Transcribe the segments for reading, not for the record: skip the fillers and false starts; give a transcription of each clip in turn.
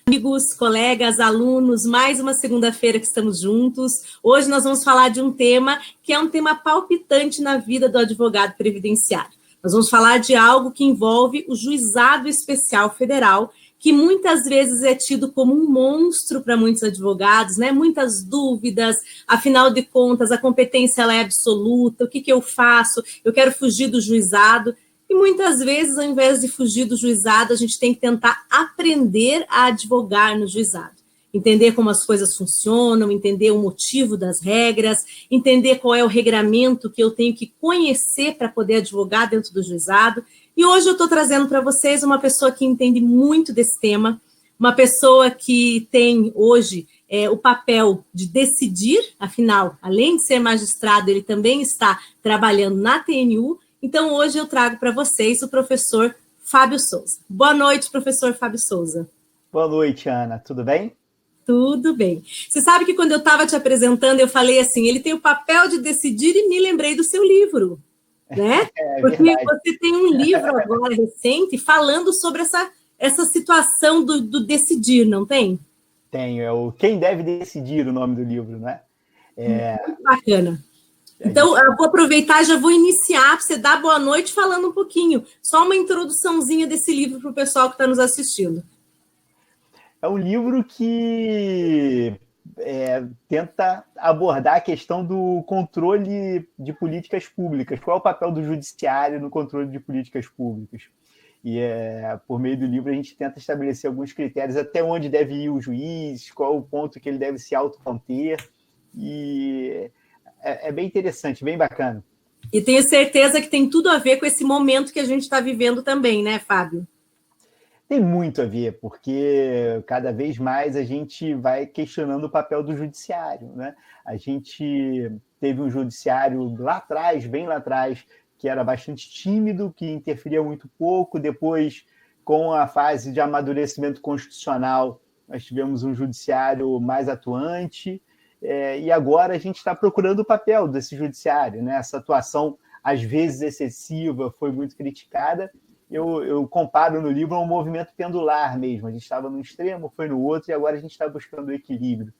Amigos, colegas, alunos, mais uma segunda-feira que estamos juntos. Hoje nós vamos falar de um tema que é um tema palpitante na vida do advogado previdenciário. Nós vamos falar de algo que envolve o Juizado Especial Federal, que muitas vezes é tido como um monstro para muitos advogados, né? Muitas dúvidas, afinal de contas, a competência ela é absoluta, o que eu faço? Eu quero fugir do juizado. E muitas vezes, ao invés de fugir do juizado, a gente tem que tentar aprender a advogar no juizado. Entender como as coisas funcionam, entender o motivo das regras, entender qual é o regramento que eu tenho que conhecer para poder advogar dentro do juizado. E hoje eu estou trazendo para vocês uma pessoa que entende muito desse tema, uma pessoa que tem hoje o papel de decidir, afinal, além de ser magistrado, ele também está trabalhando na TNU. Então, hoje eu trago para vocês o professor Fábio Souza. Boa noite, professor Fábio Souza. Boa noite, Ana. Tudo bem? Tudo bem. Você sabe que quando eu estava te apresentando, eu falei assim, ele tem o papel de decidir e me lembrei do seu livro, né? Porque verdade. Você tem um livro agora recente falando sobre essa situação do decidir, não tem? Tenho. É o Quem Deve Decidir, o nome do livro, né? Muito bacana. Então, eu vou aproveitar e já vou iniciar para você dar boa noite falando um pouquinho. Só uma introduçãozinha desse livro para o pessoal que está nos assistindo. É um livro que tenta abordar a questão do controle de políticas públicas. Qual é o papel do judiciário no controle de políticas públicas? E por meio do livro a gente tenta estabelecer alguns critérios, até onde deve ir o juiz, qual é o ponto que ele deve se autoconter. E é bem interessante, bem bacana. E tenho certeza que tem tudo a ver com esse momento que a gente está vivendo também, né, Fábio? Tem muito a ver, porque cada vez mais a gente vai questionando o papel do judiciário, né? A gente teve um judiciário lá atrás, bem lá atrás, que era bastante tímido, que interferia muito pouco. Depois, com a fase de amadurecimento constitucional, nós tivemos um judiciário mais atuante. E agora a gente está procurando o papel desse judiciário, né? Essa atuação, às vezes excessiva, foi muito criticada. Eu comparo no livro a um movimento pendular mesmo. A gente estava no extremo, foi no outro, e agora a gente está buscando o equilíbrio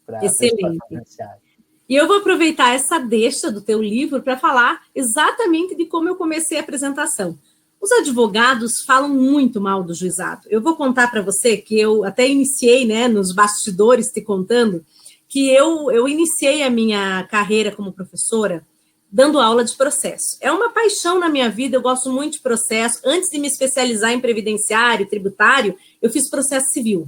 para a situação judiciária. E eu vou aproveitar essa deixa do teu livro para falar exatamente de como eu comecei a apresentação. Os advogados falam muito mal do juizado. Eu vou contar para você que eu até iniciei, né, nos bastidores te contando, que eu iniciei a minha carreira como professora dando aula de processo. É uma paixão na minha vida, eu gosto muito de processo. Antes de me especializar em previdenciário, tributário, eu fiz processo civil.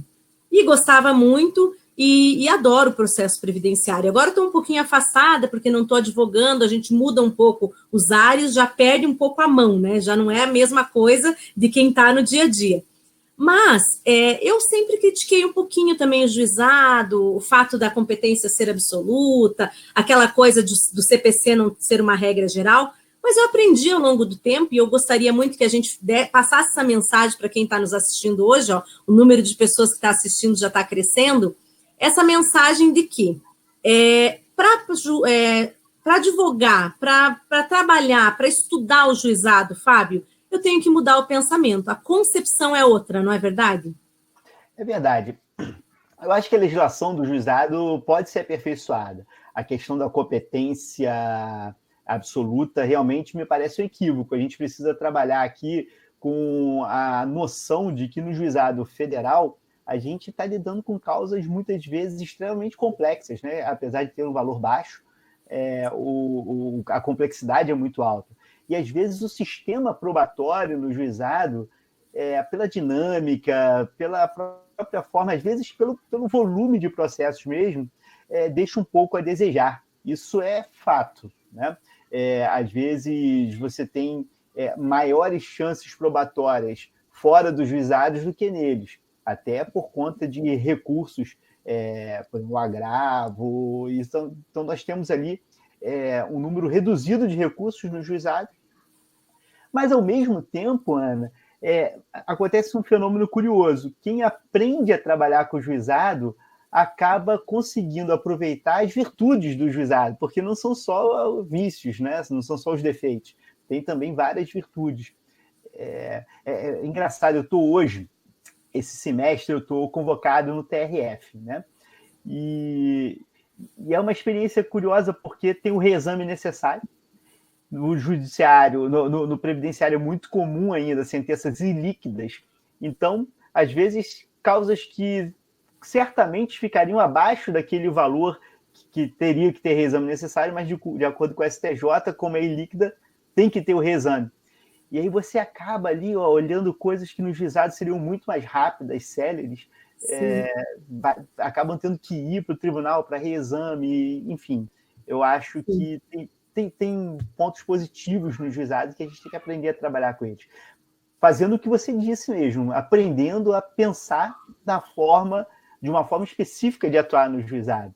E gostava muito e adoro o processo previdenciário. Agora estou um pouquinho afastada, porque não estou advogando, a gente muda um pouco os ares, já perde um pouco a mão, né? Já não é a mesma coisa de quem está no dia a dia. Mas eu sempre critiquei um pouquinho também o juizado, o fato da competência ser absoluta, aquela coisa do CPC não ser uma regra geral, mas eu aprendi ao longo do tempo e eu gostaria muito que a gente passasse essa mensagem para quem está nos assistindo hoje, ó, o número de pessoas que está assistindo já está crescendo, essa mensagem de que para advogar, para trabalhar, para estudar o juizado, Fábio, eu tenho que mudar o pensamento. A concepção é outra, não é verdade? É verdade. Eu acho que a legislação do juizado pode ser aperfeiçoada. A questão da competência absoluta realmente me parece um equívoco. A gente precisa trabalhar aqui com a noção de que no juizado federal a gente está lidando com causas muitas vezes extremamente complexas, né? Apesar de ter um valor baixo, a complexidade é muito alta. E, às vezes, o sistema probatório no juizado, pela dinâmica, pela própria forma, às vezes pelo volume de processos mesmo, deixa um pouco a desejar. Isso é fato, né? Às vezes, você tem maiores chances probatórias fora dos juizados do que neles, até por conta de recursos, por exemplo, o agravo. Então, nós temos ali um número reduzido de recursos no juizado. Mas, ao mesmo tempo, Ana, acontece um fenômeno curioso. Quem aprende a trabalhar com o juizado acaba conseguindo aproveitar as virtudes do juizado, porque não são só vícios, né? Não são só os defeitos, tem também várias virtudes. É engraçado, eu estou hoje esse semestre eu estou convocado no TRF, né? E é uma experiência curiosa porque tem o reexame necessário. No judiciário, no previdenciário é muito comum ainda sentenças ilíquidas. Então, às vezes, causas que certamente ficariam abaixo daquele valor que teria que ter reexame necessário, mas de acordo com o STJ, como é ilíquida, tem que ter o reexame. E aí você acaba ali olhando coisas que nos juizados seriam muito mais rápidas, céleres, acabam tendo que ir para o tribunal para reexame, enfim. Eu acho que tem pontos positivos nos juizados que a gente tem que aprender a trabalhar com eles. Fazendo o que você disse mesmo, aprendendo a pensar de uma forma específica de atuar no juizado.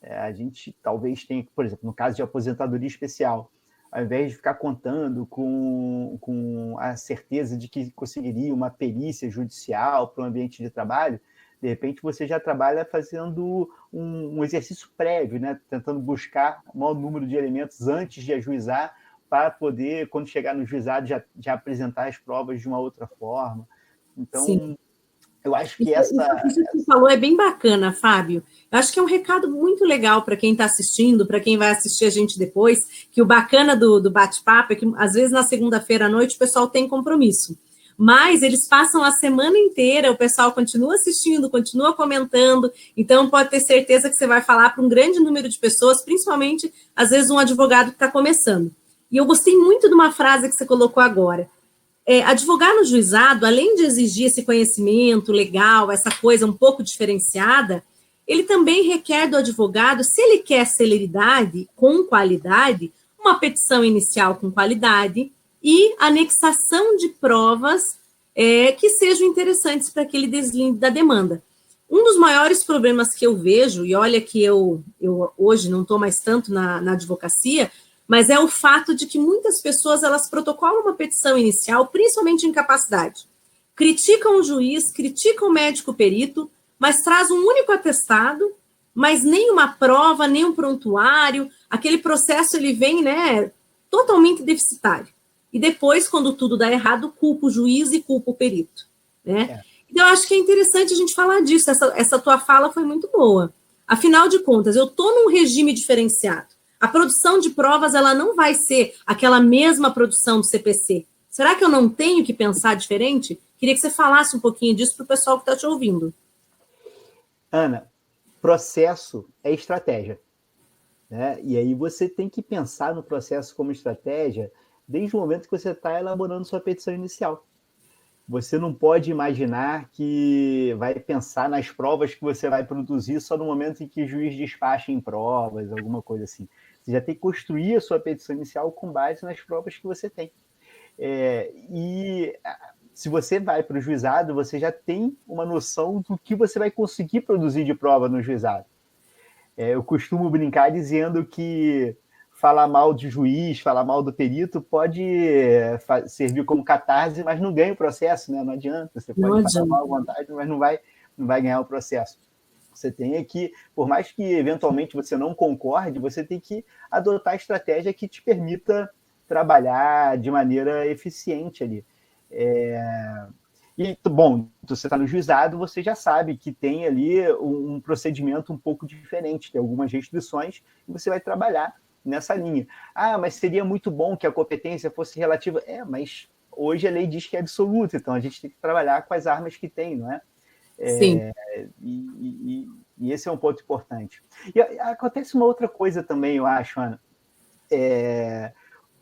A gente talvez tenha, por exemplo, no caso de aposentadoria especial, ao invés de ficar contando com a certeza de que conseguiria uma perícia judicial para o ambiente de trabalho, de repente você já trabalha fazendo um exercício prévio, né? Tentando buscar o maior número de elementos antes de ajuizar, para poder, quando chegar no juizado, já apresentar as provas de uma outra forma. Então, sim, eu acho que isso que você falou é bem bacana, Fábio. Eu acho que é um recado muito legal para quem está assistindo, para quem vai assistir a gente depois, que o bacana do bate-papo é que, às vezes, na segunda-feira à noite, o pessoal tem compromisso. Mas eles passam a semana inteira, o pessoal continua assistindo, continua comentando, então pode ter certeza que você vai falar para um grande número de pessoas, principalmente, às vezes, um advogado que está começando. E eu gostei muito de uma frase que você colocou agora. Advogar no juizado, além de exigir esse conhecimento legal, essa coisa um pouco diferenciada, ele também requer do advogado, se ele quer celeridade com qualidade, uma petição inicial com qualidade e anexação de provas que sejam interessantes para aquele deslinde da demanda. Um dos maiores problemas que eu vejo, e olha que eu hoje não estou mais tanto na advocacia, mas é o fato de que muitas pessoas, elas protocolam uma petição inicial, principalmente em incapacidade. Criticam o juiz, criticam o médico perito, mas traz um único atestado, mas nem uma prova, nem um prontuário, aquele processo ele vem, né, totalmente deficitário. E depois, quando tudo dá errado, culpa o juiz e culpa o perito, né? Então, eu acho que é interessante a gente falar disso, essa tua fala foi muito boa. Afinal de contas, eu estou num regime diferenciado. A produção de provas, ela não vai ser aquela mesma produção do CPC. Será que eu não tenho que pensar diferente? Queria que você falasse um pouquinho disso para o pessoal que está te ouvindo. Ana, processo é estratégia, né? E aí você tem que pensar no processo como estratégia desde o momento que você está elaborando sua petição inicial. Você não pode imaginar que vai pensar nas provas que você vai produzir só no momento em que o juiz despacha em provas, alguma coisa assim. Você já tem que construir a sua petição inicial com base nas provas que você tem. E se você vai para o juizado, você já tem uma noção do que você vai conseguir produzir de prova no juizado. Eu costumo brincar dizendo que falar mal de juiz, falar mal do perito pode servir como catarse, mas não ganha o processo, né? Não adianta. Você pode falar mal à vontade, mas não vai ganhar o processo. Você tem que, por mais que eventualmente você não concorde, você tem que adotar a estratégia que te permita trabalhar de maneira eficiente ali. E, bom, você está no juizado, você já sabe que tem ali um procedimento um pouco diferente, tem algumas restrições, e você vai trabalhar nessa linha. Mas seria muito bom que a competência fosse relativa. Mas hoje a lei diz que é absoluta, então a gente tem que trabalhar com as armas que tem, não é? Sim. E esse é um ponto importante. E acontece uma outra coisa também, eu acho, Ana.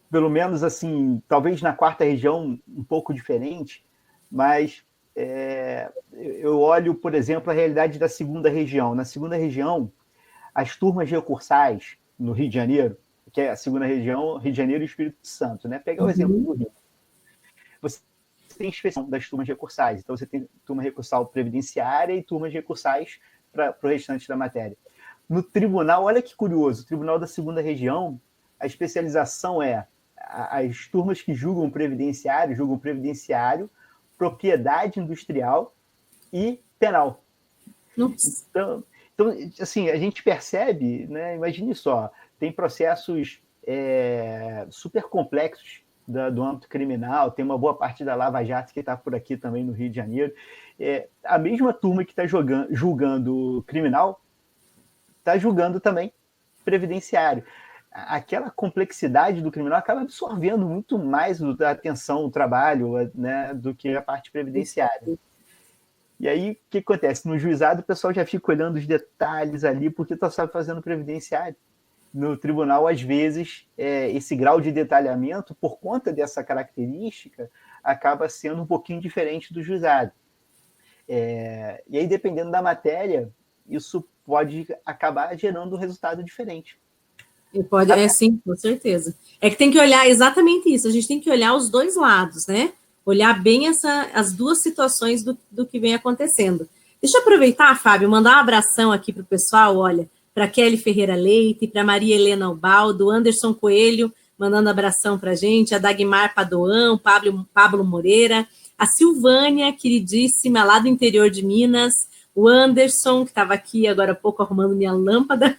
Pelo menos, assim, talvez na quarta região um pouco diferente, mas eu olho, por exemplo, a realidade da segunda região. Na segunda região, as turmas recursais no Rio de Janeiro, que é a segunda região, Rio de Janeiro e Espírito Santo, né? Pegar o exemplo do Rio. Você tem inspeção das turmas recursais. Então, você tem turma recursal previdenciária e turmas recursais para o restante da matéria. No tribunal, olha que curioso, o tribunal da segunda região, a especialização é as turmas que julgam previdenciário, propriedade industrial e penal. Então, assim, a gente percebe, né? Imagine só, tem processos super complexos do âmbito criminal, tem uma boa parte da Lava Jato que está por aqui também no Rio de Janeiro, A mesma turma que está julgando criminal está julgando também previdenciário. Aquela complexidade do criminal acaba absorvendo muito mais da atenção, o trabalho, né, do que a parte previdenciária. E aí, o que acontece? No juizado, o pessoal já fica olhando os detalhes ali, porque está só fazendo previdenciário. No tribunal, às vezes, esse grau de detalhamento, por conta dessa característica, acaba sendo um pouquinho diferente do juizado. E aí, dependendo da matéria, isso pode acabar gerando um resultado diferente. E pode, sim, com certeza. É que tem que olhar exatamente isso, a gente tem que olhar os dois lados, né? Olhar bem as duas situações do que vem acontecendo. Deixa eu aproveitar, Fábio, mandar um abração aqui para o pessoal, olha, para Kelly Ferreira Leite, para Maria Helena Ubaldo, Anderson Coelho, mandando abração para a gente, a Dagmar Padoan, Pablo Moreira, a Silvânia, queridíssima, lá do interior de Minas, o Anderson, que estava aqui agora há pouco arrumando minha lâmpada,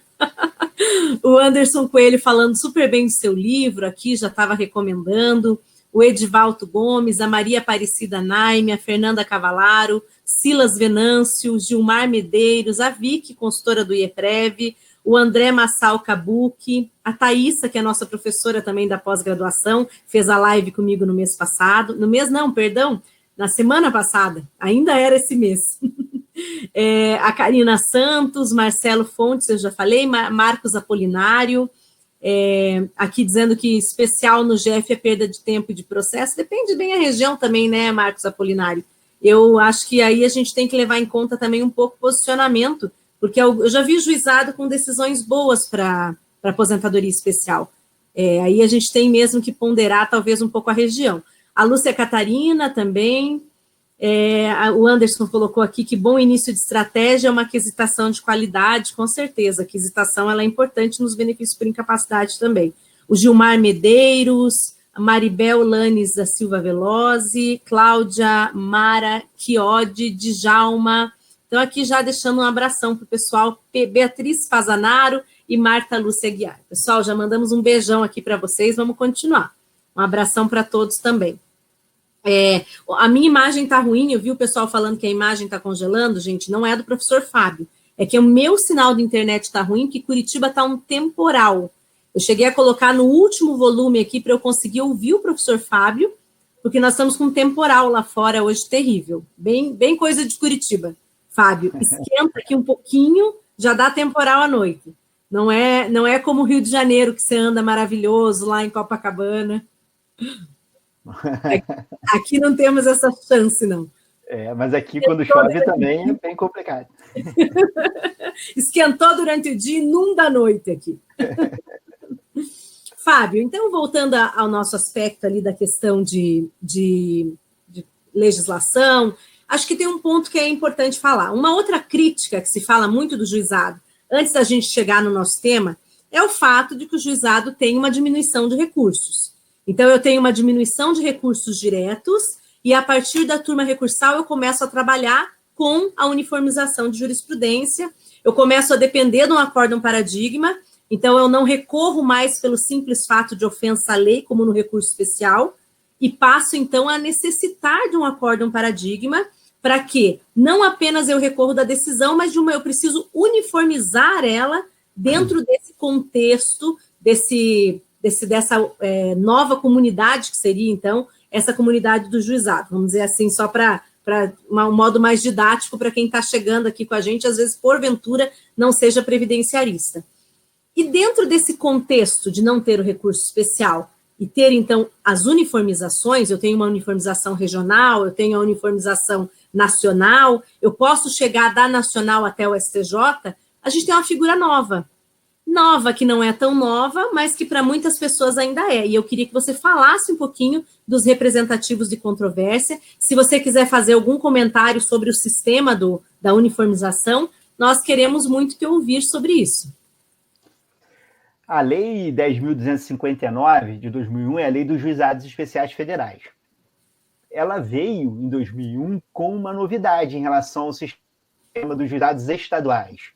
o Anderson Coelho falando super bem do seu livro aqui, já estava recomendando, o Edivaldo Gomes, a Maria Aparecida Naime, a Fernanda Cavalaro, Silas Venâncio, Gilmar Medeiros, a Vicky, consultora do IEPREV, o André Massal Kabuki, a Thaísa, que é nossa professora também da pós-graduação, fez a live comigo no mês passado, no mês não, perdão, na semana passada, ainda era esse mês. A Karina Santos, Marcelo Fontes, eu já falei, Marcos Apolinário, aqui dizendo que especial no GF é perda de tempo e de processo, depende bem a região também, né, Marcos Apolinário? Eu acho que aí a gente tem que levar em conta também um pouco o posicionamento, porque eu já vi juizado com decisões boas para aposentadoria especial. Aí a gente tem mesmo que ponderar talvez um pouco a região. A Lúcia Catarina também, o Anderson colocou aqui que bom início de estratégia é uma aquisitação de qualidade, com certeza, a aquisitação ela é importante nos benefícios por incapacidade também. O Gilmar Medeiros, a Maribel Lanes da Silva Veloze, Cláudia Mara Chiodi, Djalma, então aqui já deixando um abração para o pessoal, Beatriz Fazanaro e Marta Lúcia Guiar. Pessoal, já mandamos um beijão aqui para vocês, vamos continuar. Um abração para todos também. A minha imagem está ruim, eu vi o pessoal falando que a imagem está congelando, gente, não é do professor Fábio, é que o meu sinal de internet está ruim, que Curitiba está um temporal. Eu cheguei a colocar no último volume aqui para eu conseguir ouvir o professor Fábio, porque nós estamos com um temporal lá fora hoje terrível, bem coisa de Curitiba. Fábio, esquenta aqui um pouquinho, já dá temporal à noite. Não é como o Rio de Janeiro, que você anda maravilhoso lá em Copacabana. Aqui não temos essa chance, não. Mas aqui, quando chove, também é bem complicado. Esquentou durante o dia e inunda à noite aqui. Fábio, então, voltando ao nosso aspecto ali da questão de legislação, acho que tem um ponto que é importante falar. Uma outra crítica que se fala muito do juizado, antes da gente chegar no nosso tema, é o fato de que o juizado tem uma diminuição de recursos. Então, eu tenho uma diminuição de recursos diretos e, a partir da turma recursal, eu começo a trabalhar com a uniformização de jurisprudência, eu começo a depender de um acórdão paradigma, então eu não recorro mais pelo simples fato de ofensa à lei, como no recurso especial, e passo, então, a necessitar de um acórdão paradigma, para que não apenas eu recorro da decisão, mas eu preciso uniformizar ela dentro desse contexto, dessa nova comunidade que seria, então, essa comunidade do juizado, vamos dizer assim, só para um modo mais didático para quem está chegando aqui com a gente, às vezes, porventura, não seja previdenciarista. E dentro desse contexto de não ter o recurso especial e ter, então, as uniformizações, eu tenho uma uniformização regional, eu tenho a uniformização nacional, eu posso chegar da nacional até o STJ, a gente tem uma figura nova, que não é tão nova, mas que para muitas pessoas ainda é. E eu queria que você falasse um pouquinho dos representativos de controvérsia. Se você quiser fazer algum comentário sobre o sistema da uniformização, nós queremos muito te ouvir sobre isso. A Lei 10.259, de 2001, é a Lei dos Juizados Especiais Federais. Ela veio, em 2001, com uma novidade em relação ao sistema dos juizados estaduais,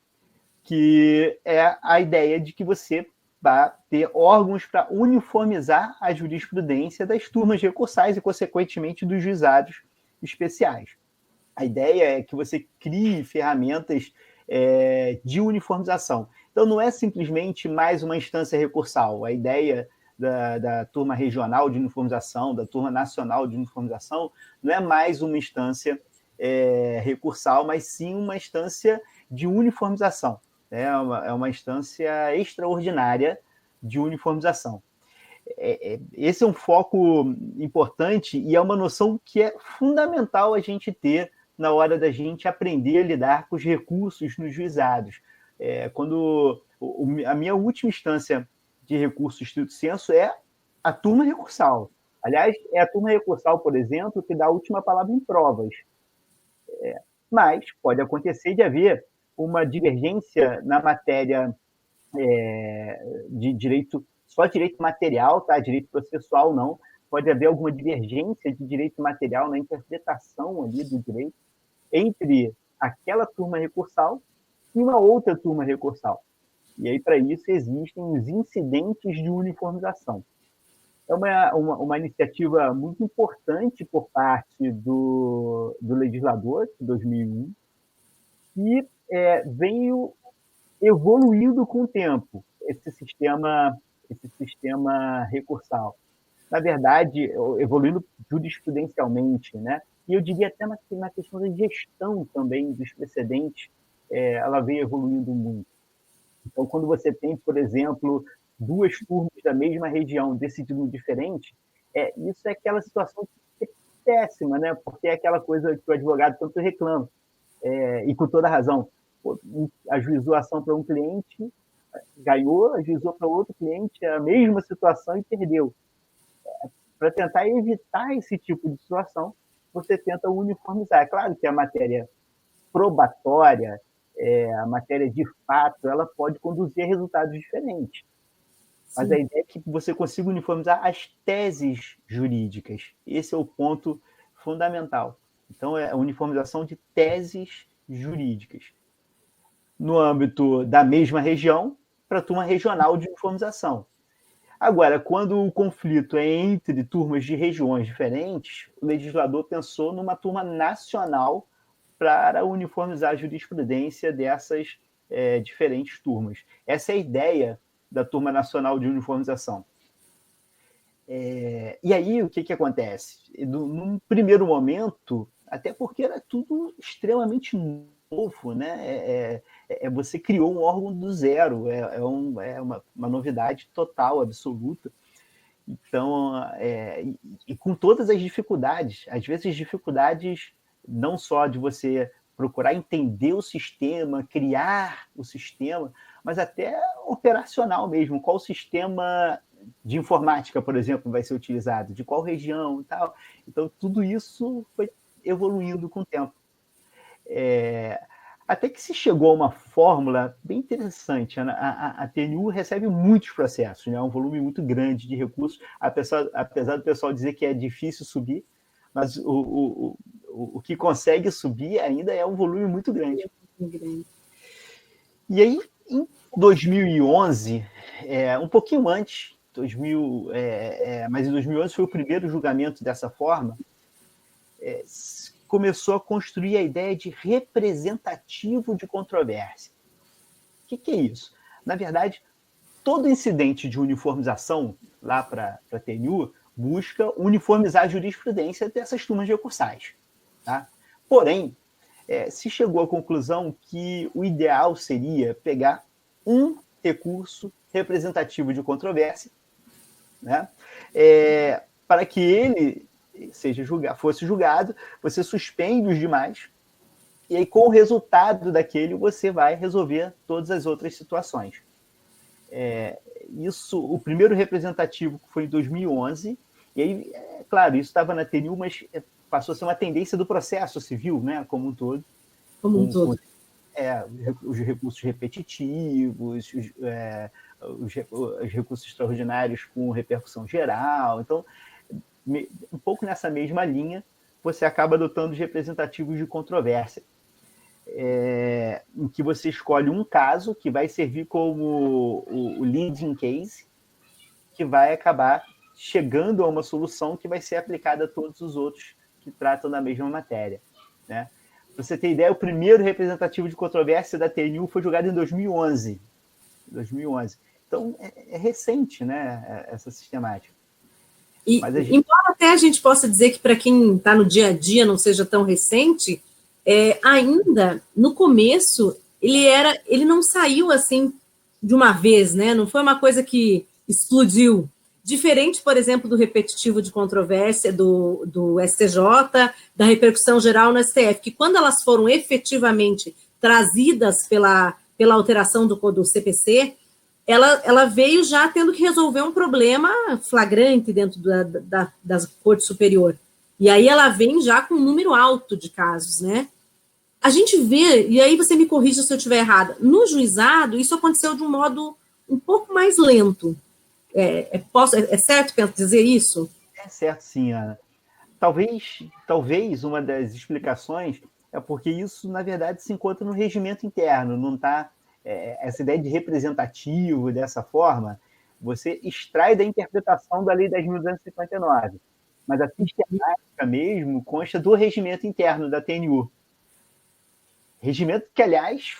que é a ideia de que você vai ter órgãos para uniformizar a jurisprudência das turmas recursais e, consequentemente, dos juizados especiais. A ideia é que você crie ferramentas de uniformização. Então, não é simplesmente mais uma instância recursal. A ideia da turma regional de uniformização, da turma nacional de uniformização, não é mais uma instância recursal, mas sim uma instância de uniformização. É uma instância extraordinária de uniformização. Esse é um foco importante e é uma noção que é fundamental a gente ter na hora da gente aprender a lidar com os recursos nos juizados. A minha última instância de recurso estrito sensu é a turma recursal. Aliás, é a turma recursal, por exemplo, que dá a última palavra em provas. Mas pode acontecer de haver uma divergência na matéria de direito, só direito material, tá? Direito processual não. Pode haver alguma divergência de direito material na interpretação ali do direito entre aquela turma recursal e uma outra turma recursal. E aí, para isso, existem os incidentes de uniformização. É uma iniciativa muito importante por parte do legislador, de 2001, que veio evoluindo com o tempo, esse sistema recursal. Na verdade, evoluindo jurisprudencialmente, né? E eu diria até na questão da gestão também dos precedentes, ela veio evoluindo muito. Então, quando você tem, por exemplo, duas turmas da mesma região decidindo diferente, isso é aquela situação que é péssima, né? Porque é aquela coisa que o advogado tanto reclama, e com toda razão. Ajuizou a ação para um cliente, ganhou, ajuizou para outro cliente a mesma situação e perdeu. Para tentar evitar esse tipo de situação, você tenta uniformizar. É claro que a matéria probatória, a matéria de fato, ela pode conduzir a resultados diferentes. Mas a ideia é que você consiga uniformizar as teses jurídicas. Esse é o ponto fundamental. Então, é a uniformização de teses jurídicas. No âmbito da mesma região, para a turma regional de uniformização. Agora, quando o conflito é entre turmas de regiões diferentes, o legislador pensou numa turma nacional para uniformizar a jurisprudência dessas diferentes turmas. Essa é a ideia da turma nacional de uniformização. E aí, o que acontece? Num primeiro momento, até porque era tudo extremamente novo, né? Você criou um órgão do zero, uma novidade total, absoluta. Então, e com todas as dificuldades, às vezes dificuldades não só de você procurar entender o sistema, criar o sistema, mas até operacional mesmo. Qual sistema de informática, por exemplo, vai ser utilizado? De qual região e tal? Então, tudo isso foi evoluindo com o tempo. Até que se chegou a uma fórmula bem interessante. A TNU recebe muitos processos, né? Um volume muito grande de recursos, apesar do pessoal dizer que é difícil subir, mas o que consegue subir ainda é um volume muito grande. E aí, em 2011, um pouquinho antes, mas em 2011 foi o primeiro julgamento dessa forma, começou a construir a ideia de representativo de controvérsia. O que é isso? Na verdade, todo incidente de uniformização lá para a TNU busca uniformizar a jurisprudência dessas turmas recursais. Tá? Porém, se chegou à conclusão que o ideal seria pegar um recurso representativo de controvérsia, né? Para que ele fosse julgado, você suspende os demais, e aí, com o resultado daquele, você vai resolver todas as outras situações. O primeiro representativo foi em 2011, e aí, claro, isso estava na TNU, mas passou a ser uma tendência do processo civil, né, como um todo. Os recursos repetitivos, os recursos extraordinários com repercussão geral. Então, um pouco nessa mesma linha, você acaba adotando os representativos de controvérsia, em que você escolhe um caso que vai servir como o leading case, que vai acabar chegando a uma solução que vai ser aplicada a todos os outros que tratam da mesma matéria, né? Pra você ter ideia, o primeiro representativo de controvérsia da TNU foi julgado em 2011. 2011. Então, é recente, né, essa sistemática. Embora até a gente possa dizer que para quem está no dia a dia não seja tão recente, ainda no começo ele não saiu assim de uma vez, né? Não foi uma coisa que explodiu. Diferente, por exemplo, do repetitivo de controvérsia do STJ, da repercussão geral no STF, que quando elas foram efetivamente trazidas pela alteração do CPC, ela veio já tendo que resolver um problema flagrante dentro da Corte Superior. E aí ela vem já com um número alto de casos, né? A gente vê, e aí você me corrija se eu estiver errada, no juizado isso aconteceu de um modo um pouco mais lento. É certo dizer isso? É certo, sim, Ana. Talvez uma das explicações é porque isso, na verdade, se encontra no regimento interno, não está... essa ideia de representativo dessa forma, você extrai da interpretação da Lei 10.259, mas a sistemática mesmo consta do regimento interno da TNU. Regimento que, aliás,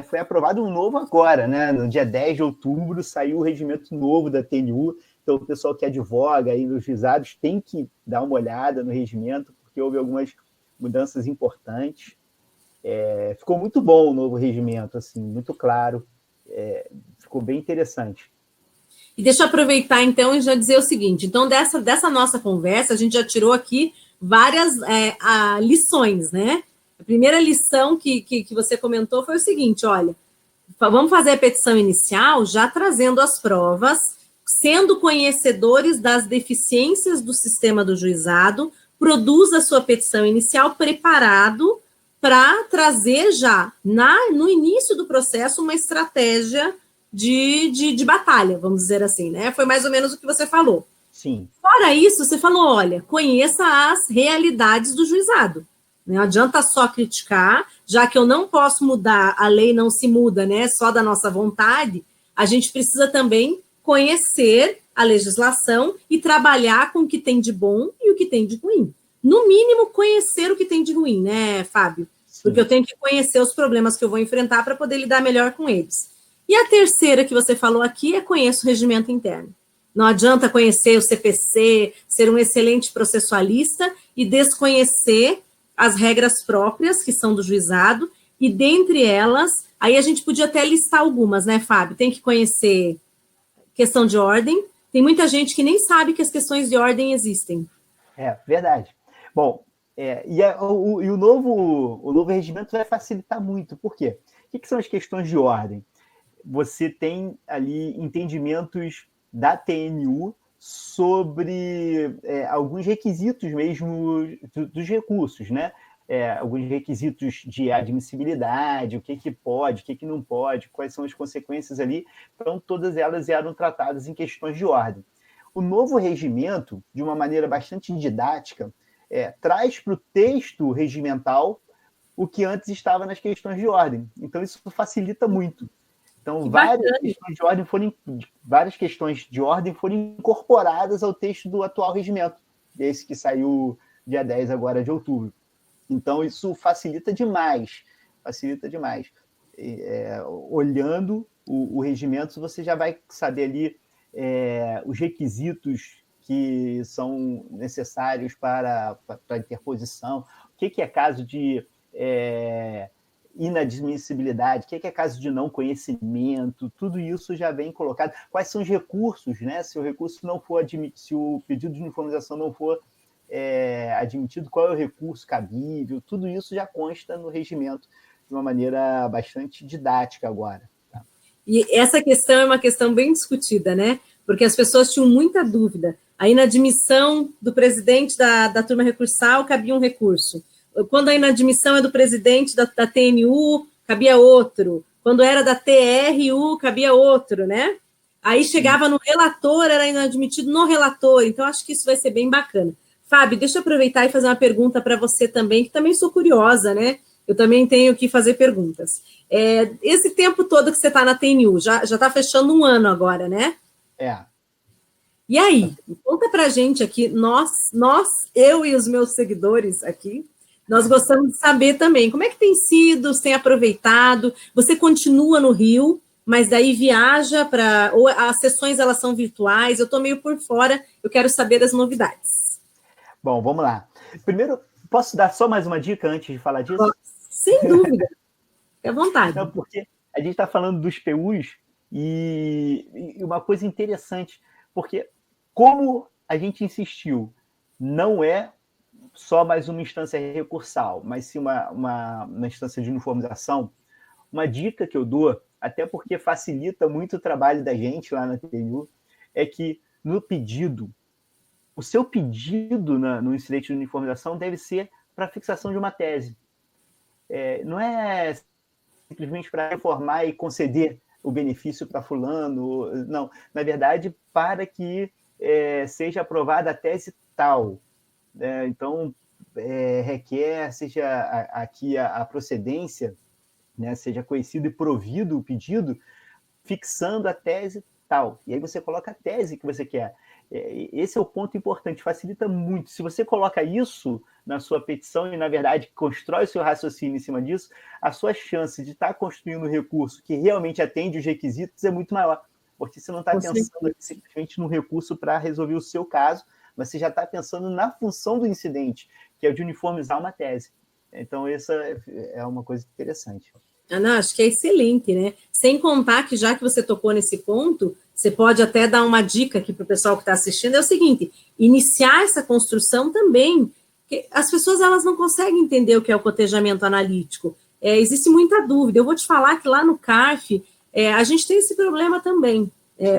foi aprovado um novo agora, né? No dia 10 de outubro saiu o regimento novo da TNU, então o pessoal que advoga aí nos juizados tem que dar uma olhada no regimento, porque houve algumas mudanças importantes. Ficou muito bom o novo regimento, assim, muito claro, ficou bem interessante. E deixa eu aproveitar, então, e já dizer o seguinte, então, dessa nossa conversa, a gente já tirou aqui várias lições, né? A primeira lição que você comentou foi o seguinte, olha, vamos fazer a petição inicial já trazendo as provas, sendo conhecedores das deficiências do sistema do juizado, produz a sua petição inicial preparado para trazer já, no início do processo, uma estratégia de batalha, vamos dizer assim, né? Foi mais ou menos o que você falou. Sim. Fora isso, você falou, olha, conheça as realidades do juizado. Não adianta só criticar, já que eu não posso mudar, a lei não se muda, né? Só da nossa vontade, a gente precisa também conhecer a legislação e trabalhar com o que tem de bom e o que tem de ruim. No mínimo, conhecer o que tem de ruim, né, Fábio? Porque eu tenho que conhecer os problemas que eu vou enfrentar para poder lidar melhor com eles. E a terceira que você falou aqui é conheça o regimento interno. Não adianta conhecer o CPC, ser um excelente processualista e desconhecer as regras próprias, que são do juizado, e dentre elas, aí a gente podia até listar algumas, né, Fábio? Tem que conhecer questão de ordem. Tem muita gente que nem sabe que as questões de ordem existem. Verdade. Bom, o novo regimento vai facilitar muito. Por quê? O que são as questões de ordem? Você tem ali entendimentos da TNU sobre alguns requisitos mesmo dos recursos, né? Alguns requisitos de admissibilidade, o que pode, o que não pode, quais são as consequências ali. Então, todas elas eram tratadas em questões de ordem. O novo regimento, de uma maneira bastante didática, traz para o texto regimental o que antes estava nas questões de ordem. Então, isso facilita muito. Então, várias questões de ordem foram incorporadas ao texto do atual regimento, esse que saiu dia 10 agora de outubro. Então, isso facilita demais. Olhando o regimento, você já vai saber ali os requisitos que são necessários para a interposição, o que é caso de inadmissibilidade, o que é caso de não conhecimento, tudo isso já vem colocado. Quais são os recursos, né? Se o recurso não for admitido, se o pedido de uniformização não for admitido, qual é o recurso cabível, tudo isso já consta no regimento de uma maneira bastante didática agora. Tá? E essa questão é uma questão bem discutida, né? Porque as pessoas tinham muita dúvida. A inadmissão do presidente da turma recursal cabia um recurso. Quando a inadmissão é do presidente da TNU, cabia outro. Quando era da TRU, cabia outro, né? Aí chegava no relator, era inadmitido no relator. Então, acho que isso vai ser bem bacana. Fábio, deixa eu aproveitar e fazer uma pergunta para você também, que também sou curiosa, né? Eu também tenho que fazer perguntas. Esse tempo todo que você está na TNU, já está fechando um ano agora, né? E aí, conta para a gente aqui, eu e os meus seguidores aqui, Nós gostamos de saber também como é que tem sido, você tem aproveitado, você continua no Rio, mas daí viaja para... Ou as sessões, elas são virtuais, eu estou meio por fora, eu quero saber das novidades. Bom, vamos lá. Primeiro, posso dar só mais uma dica antes de falar disso? Sem dúvida. Fique à vontade. Não, porque a gente está falando dos PUs e uma coisa interessante, porque como a gente insistiu, não é só mais uma instância recursal, mas sim uma instância de uniformização. Uma dica que eu dou, até porque facilita muito o trabalho da gente lá na TNU, é que no pedido, o seu pedido no incidente de uniformização deve ser para fixação de uma tese. Não é simplesmente para reformar e conceder o benefício para fulano, não. Na verdade, para que seja aprovada a tese tal. Então, requer, seja aqui a procedência, né, seja conhecido e provido o pedido, fixando a tese tal. E aí você coloca a tese que você quer. Esse é o ponto importante, facilita muito. Se você coloca isso na sua petição e, na verdade, constrói o seu raciocínio em cima disso, a sua chance de estar construindo um recurso que realmente atende os requisitos é muito maior, porque você não está pensando simplesmente no recurso para resolver o seu caso, mas você já está pensando na função do incidente, que é o de uniformizar uma tese. Então, essa é uma coisa interessante. Ana, acho que é excelente, né? Sem contar que, já que você tocou nesse ponto, você pode até dar uma dica aqui para o pessoal que está assistindo, é o seguinte, iniciar essa construção também, porque as pessoas elas não conseguem entender o que é o cotejamento analítico. Existe muita dúvida. Eu vou te falar que lá no CARF, a gente tem esse problema também.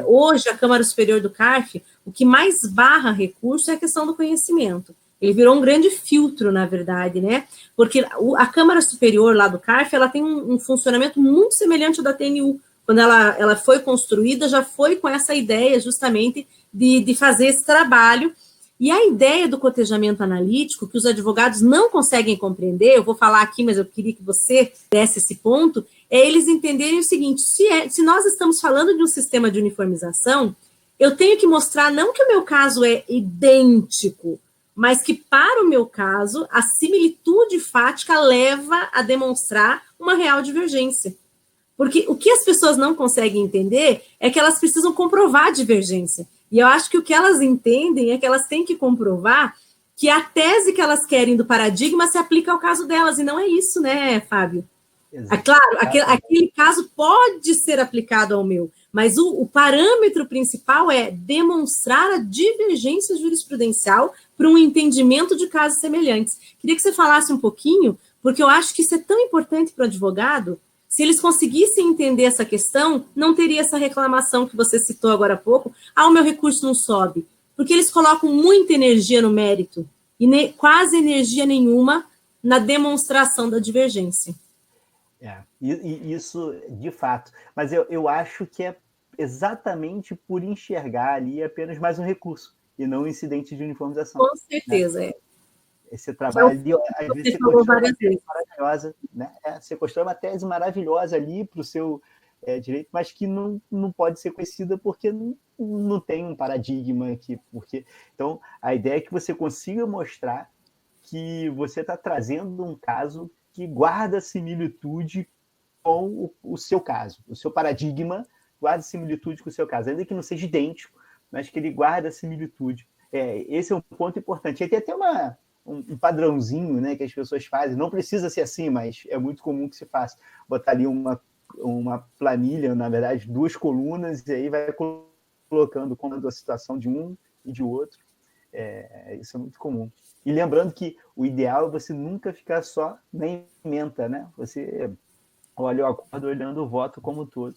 Hoje, a Câmara Superior do CARF, o que mais barra recurso é a questão do conhecimento. Ele virou um grande filtro, na verdade, né? Porque a Câmara Superior lá do CARF, ela tem um funcionamento muito semelhante ao da TNU. Quando ela foi construída, já foi com essa ideia, justamente, de fazer esse trabalho. E a ideia do cotejamento analítico, que os advogados não conseguem compreender, eu vou falar aqui, mas eu queria que você desse esse ponto, é eles entenderem o seguinte, se nós estamos falando de um sistema de uniformização, eu tenho que mostrar não que o meu caso é idêntico, mas que, para o meu caso, a similitude fática leva a demonstrar uma real divergência. Porque o que as pessoas não conseguem entender é que elas precisam comprovar a divergência. E eu acho que o que elas entendem é que elas têm que comprovar que a tese que elas querem do paradigma se aplica ao caso delas, e não é isso, né, Fábio? Claro, aquele caso pode ser aplicado ao meu, mas o parâmetro principal é demonstrar a divergência jurisprudencial para um entendimento de casos semelhantes. Queria que você falasse um pouquinho, porque eu acho que isso é tão importante para o advogado. Se eles conseguissem entender essa questão, não teria essa reclamação que você citou agora há pouco, o meu recurso não sobe, porque eles colocam muita energia no mérito e quase energia nenhuma na demonstração da divergência. Isso de fato, mas eu acho que é exatamente por enxergar ali apenas mais um recurso e não um incidente de uniformização. Com certeza, né? Esse trabalho ali, às vezes você constrói uma tese maravilhosa, né? Você constrói uma tese maravilhosa ali para o seu direito, mas que não pode ser conhecida porque não tem um paradigma aqui. Então, a ideia é que você consiga mostrar que você está trazendo um caso que guarda similitude com o seu caso. O seu paradigma guarda similitude com o seu caso, ainda que não seja idêntico, mas que ele guarda similitude. Esse é um ponto importante. E tem até um padrãozinho, né, que as pessoas fazem. Não precisa ser assim, mas é muito comum que se faça. Botar ali uma planilha, na verdade, 2 colunas, e aí vai colocando como a situação de um e de outro. Isso é muito comum. E lembrando que o ideal é você nunca ficar só na ementa, né? Você olha o acordo olhando o voto como um todo.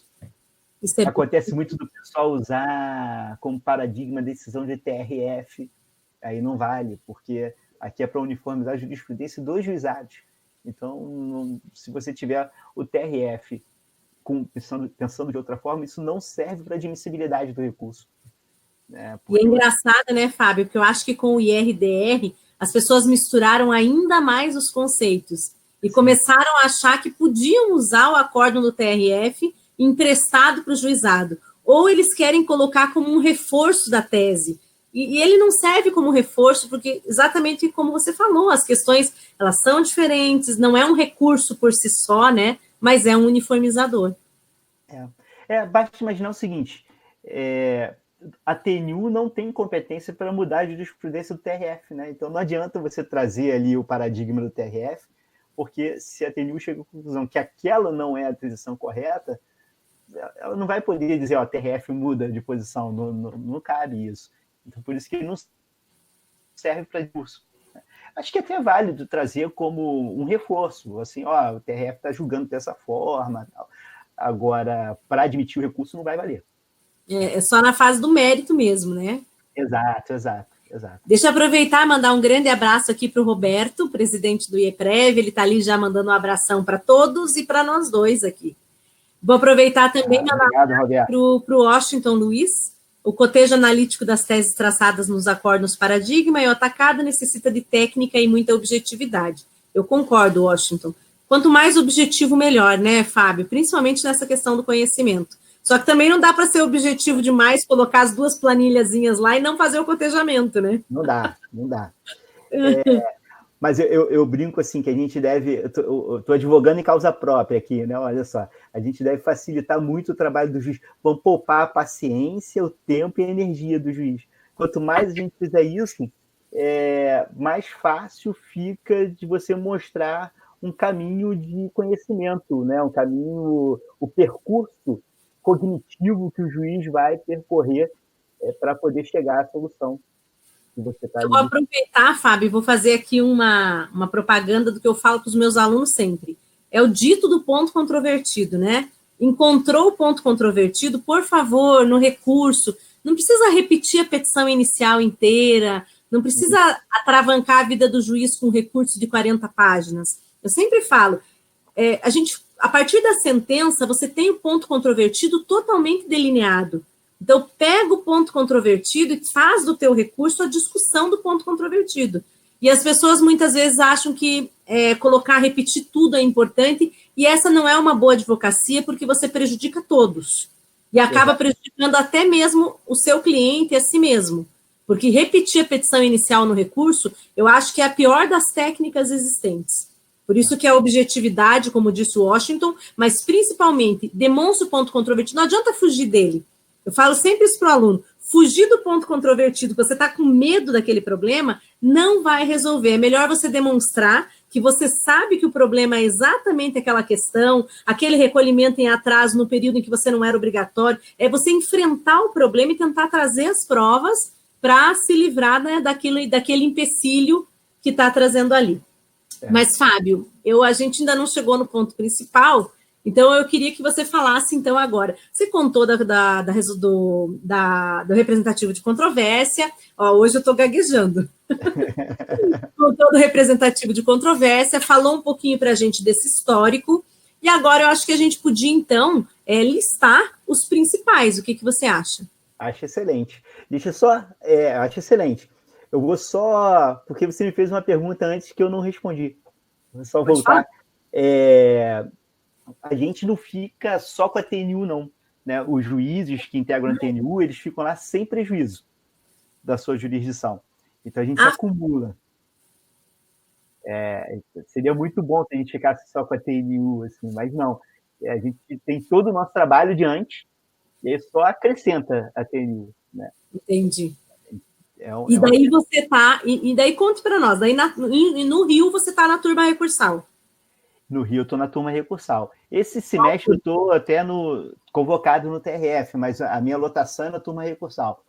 Acontece muito do pessoal usar como paradigma a decisão de TRF, aí não vale, porque aqui é para uniformizar a jurisprudência dos juizados. Então, se você tiver o TRF pensando de outra forma, isso não serve para a admissibilidade do recurso. E é engraçado, né, Fábio, porque eu acho que com o IRDR as pessoas misturaram ainda mais os conceitos e começaram a achar que podiam usar o acórdão do TRF emprestado para o juizado. Ou eles querem colocar como um reforço da tese. E ele não serve como reforço, porque exatamente como você falou, as questões, elas são diferentes, não é um recurso por si só, né? Mas é um uniformizador. Basta imaginar o seguinte, a TNU não tem competência para mudar a jurisprudência do TRF, né? Então não adianta você trazer ali o paradigma do TRF, porque se a TNU chega à conclusão que aquela não é a transição correta, ela não vai poder dizer, ó, TRF muda de posição, não cabe isso. Então, por isso que ele não serve para discurso. Acho que até é válido trazer como um reforço, assim, ó, o TRF está julgando dessa forma, tal. Agora, para admitir o recurso, não vai valer. É só na fase do mérito mesmo, né? Exato. Deixa eu aproveitar e mandar um grande abraço aqui para o Roberto, presidente do IEPREV, ele está ali já mandando um abração para todos e para nós dois aqui. Vou aproveitar também para o Washington Luiz, o cotejo analítico das teses traçadas nos acordos paradigma e o atacado necessita de técnica e muita objetividade. Eu concordo, Washington. Quanto mais objetivo, melhor, né, Fábio? Principalmente nessa questão do conhecimento. Só que também não dá para ser objetivo demais, colocar as duas planilhazinhas lá e não fazer o cotejamento, né? Não dá. Mas eu brinco assim, que a gente deve... Estou advogando em causa própria aqui, né? Olha só, a gente deve facilitar muito o trabalho do juiz. Vamos poupar a paciência, o tempo e a energia do juiz. Quanto mais a gente fizer isso, mais fácil fica de você mostrar um caminho de conhecimento, né? Um caminho, o percurso cognitivo que o juiz vai percorrer para poder chegar à solução que você está. Eu vou aproveitar, Fábio, e vou fazer aqui uma propaganda do que eu falo para os meus alunos sempre. É o dito do ponto controvertido, né? Encontrou o ponto controvertido, por favor, no recurso, não precisa repetir a petição inicial inteira, não precisa atravancar a vida do juiz com um recurso de 40 páginas. Eu sempre falo, a partir da sentença, você tem o ponto controvertido totalmente delineado. Então, pega o ponto controvertido e faz do teu recurso a discussão do ponto controvertido. E as pessoas muitas vezes acham que repetir tudo é importante, e essa não é uma boa advocacia, porque você prejudica todos. E acaba prejudicando até mesmo o seu cliente e a si mesmo. Porque repetir a petição inicial no recurso, eu acho que é a pior das técnicas existentes. Por isso que a objetividade, como disse o Washington, mas principalmente demonstra o ponto controvertido, não adianta fugir dele. Eu falo sempre isso para o aluno, fugir do ponto controvertido, você está com medo daquele problema, não vai resolver. É melhor você demonstrar que você sabe que o problema é exatamente aquela questão, aquele recolhimento em atraso no período em que você não era obrigatório, é você enfrentar o problema e tentar trazer as provas para se livrar, né, daquele empecilho que está trazendo ali. Mas, Fábio, a gente ainda não chegou no ponto principal, então eu queria que você falasse, então, agora. Você contou do representativo de controvérsia, hoje eu estou gaguejando. Contou do representativo de controvérsia, falou um pouquinho para a gente desse histórico, e agora eu acho que a gente podia, então, listar os principais. O que você acha? Acho excelente. Acho excelente. Eu vou só... Porque você me fez uma pergunta antes que eu não respondi. Vou só voltar. A gente não fica só com a TNU, não. Né? Os juízes que integram a TNU, eles ficam lá sem prejuízo da sua jurisdição. Então, a gente acumula. Seria muito bom se a gente ficasse só com a TNU, assim, mas não. A gente tem todo o nosso trabalho diante e aí só acrescenta a TNU. Né? Entendi. E daí conte para nós, daí no Rio você está na turma recursal. No Rio eu estou na turma recursal. Esse semestre eu estou até convocado no TRF, mas a minha lotação é na turma recursal.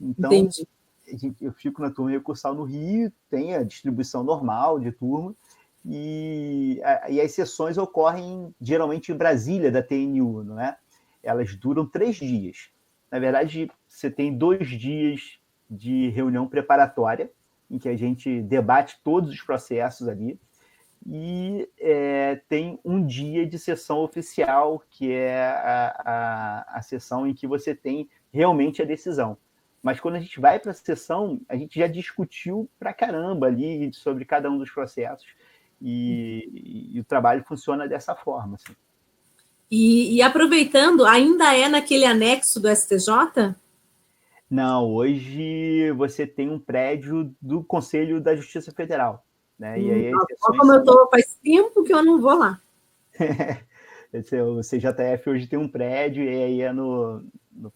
Então, entendi. Eu fico na turma recursal no Rio, tem a distribuição normal de turma, e as sessões ocorrem geralmente em Brasília, da TNU, não é? Elas duram 3 dias. Na verdade, você tem 2 dias de reunião preparatória, em que a gente debate todos os processos ali, e tem 1 dia de sessão oficial, que é a sessão em que você tem realmente a decisão. Mas quando a gente vai para a sessão, a gente já discutiu pra caramba ali sobre cada um dos processos, e o trabalho funciona dessa forma. Assim. E aproveitando, ainda naquele anexo do STJ? Não, hoje você tem um prédio do Conselho da Justiça Federal, né? E aí as Olha sessões como eu são... tô, faz tempo que eu não vou lá. O CJF hoje tem um prédio e aí é no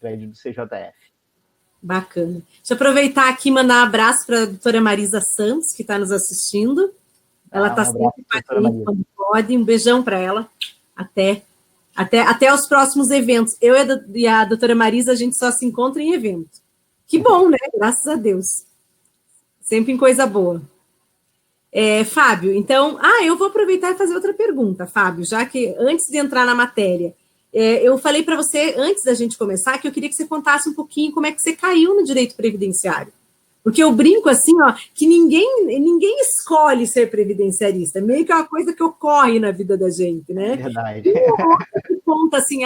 prédio do CJF. Bacana. Deixa eu aproveitar aqui e mandar um abraço para a doutora Marisa Santos, que está nos assistindo. Ela está Um abraço, sempre com doutora a gente Maria. quando pode. Um beijão para ela. Até os próximos eventos. Eu e a doutora Marisa, a gente só se encontra em evento. Que bom, né? Graças a Deus. Sempre em coisa boa. Fábio, então... eu vou aproveitar e fazer outra pergunta, Fábio, já que antes de entrar na matéria, eu falei para você, antes da gente começar, que eu queria que você contasse um pouquinho como é que você caiu no direito previdenciário. Porque eu brinco assim, ó, que ninguém escolhe ser previdenciarista, meio que é uma coisa que ocorre na vida da gente, né? Verdade. E conta assim,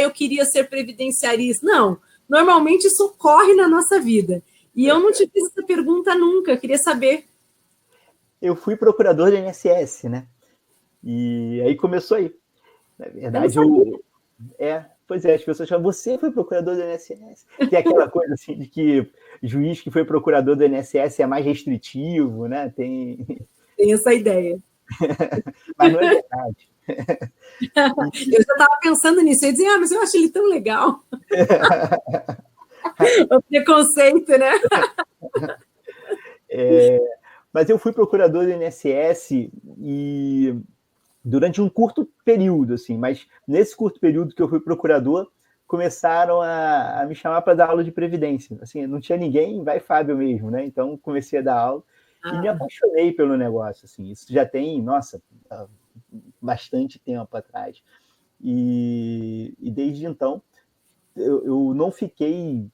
eu queria ser previdenciarista. Não, normalmente isso ocorre na nossa vida. E eu não te fiz essa pergunta nunca, eu queria saber. Eu fui procurador do INSS, né? E aí começou aí. Na verdade, pois é, as pessoas falam, você foi procurador do INSS. Tem aquela coisa assim de que juiz que foi procurador do INSS é mais restritivo, né? Tem essa ideia. Mas não é verdade. Eu já estava pensando nisso, eu ia dizer, mas eu acho ele tão legal. O preconceito, né? Mas eu fui procurador do INSS e durante um curto período, assim, mas nesse curto período que eu fui procurador, começaram a me chamar para dar aula de previdência. Assim, não tinha ninguém, vai Fábio mesmo, né? Então comecei a dar aula e me apaixonei pelo negócio. Assim, isso já tem, nossa, bastante tempo atrás. E desde então, eu não fiquei,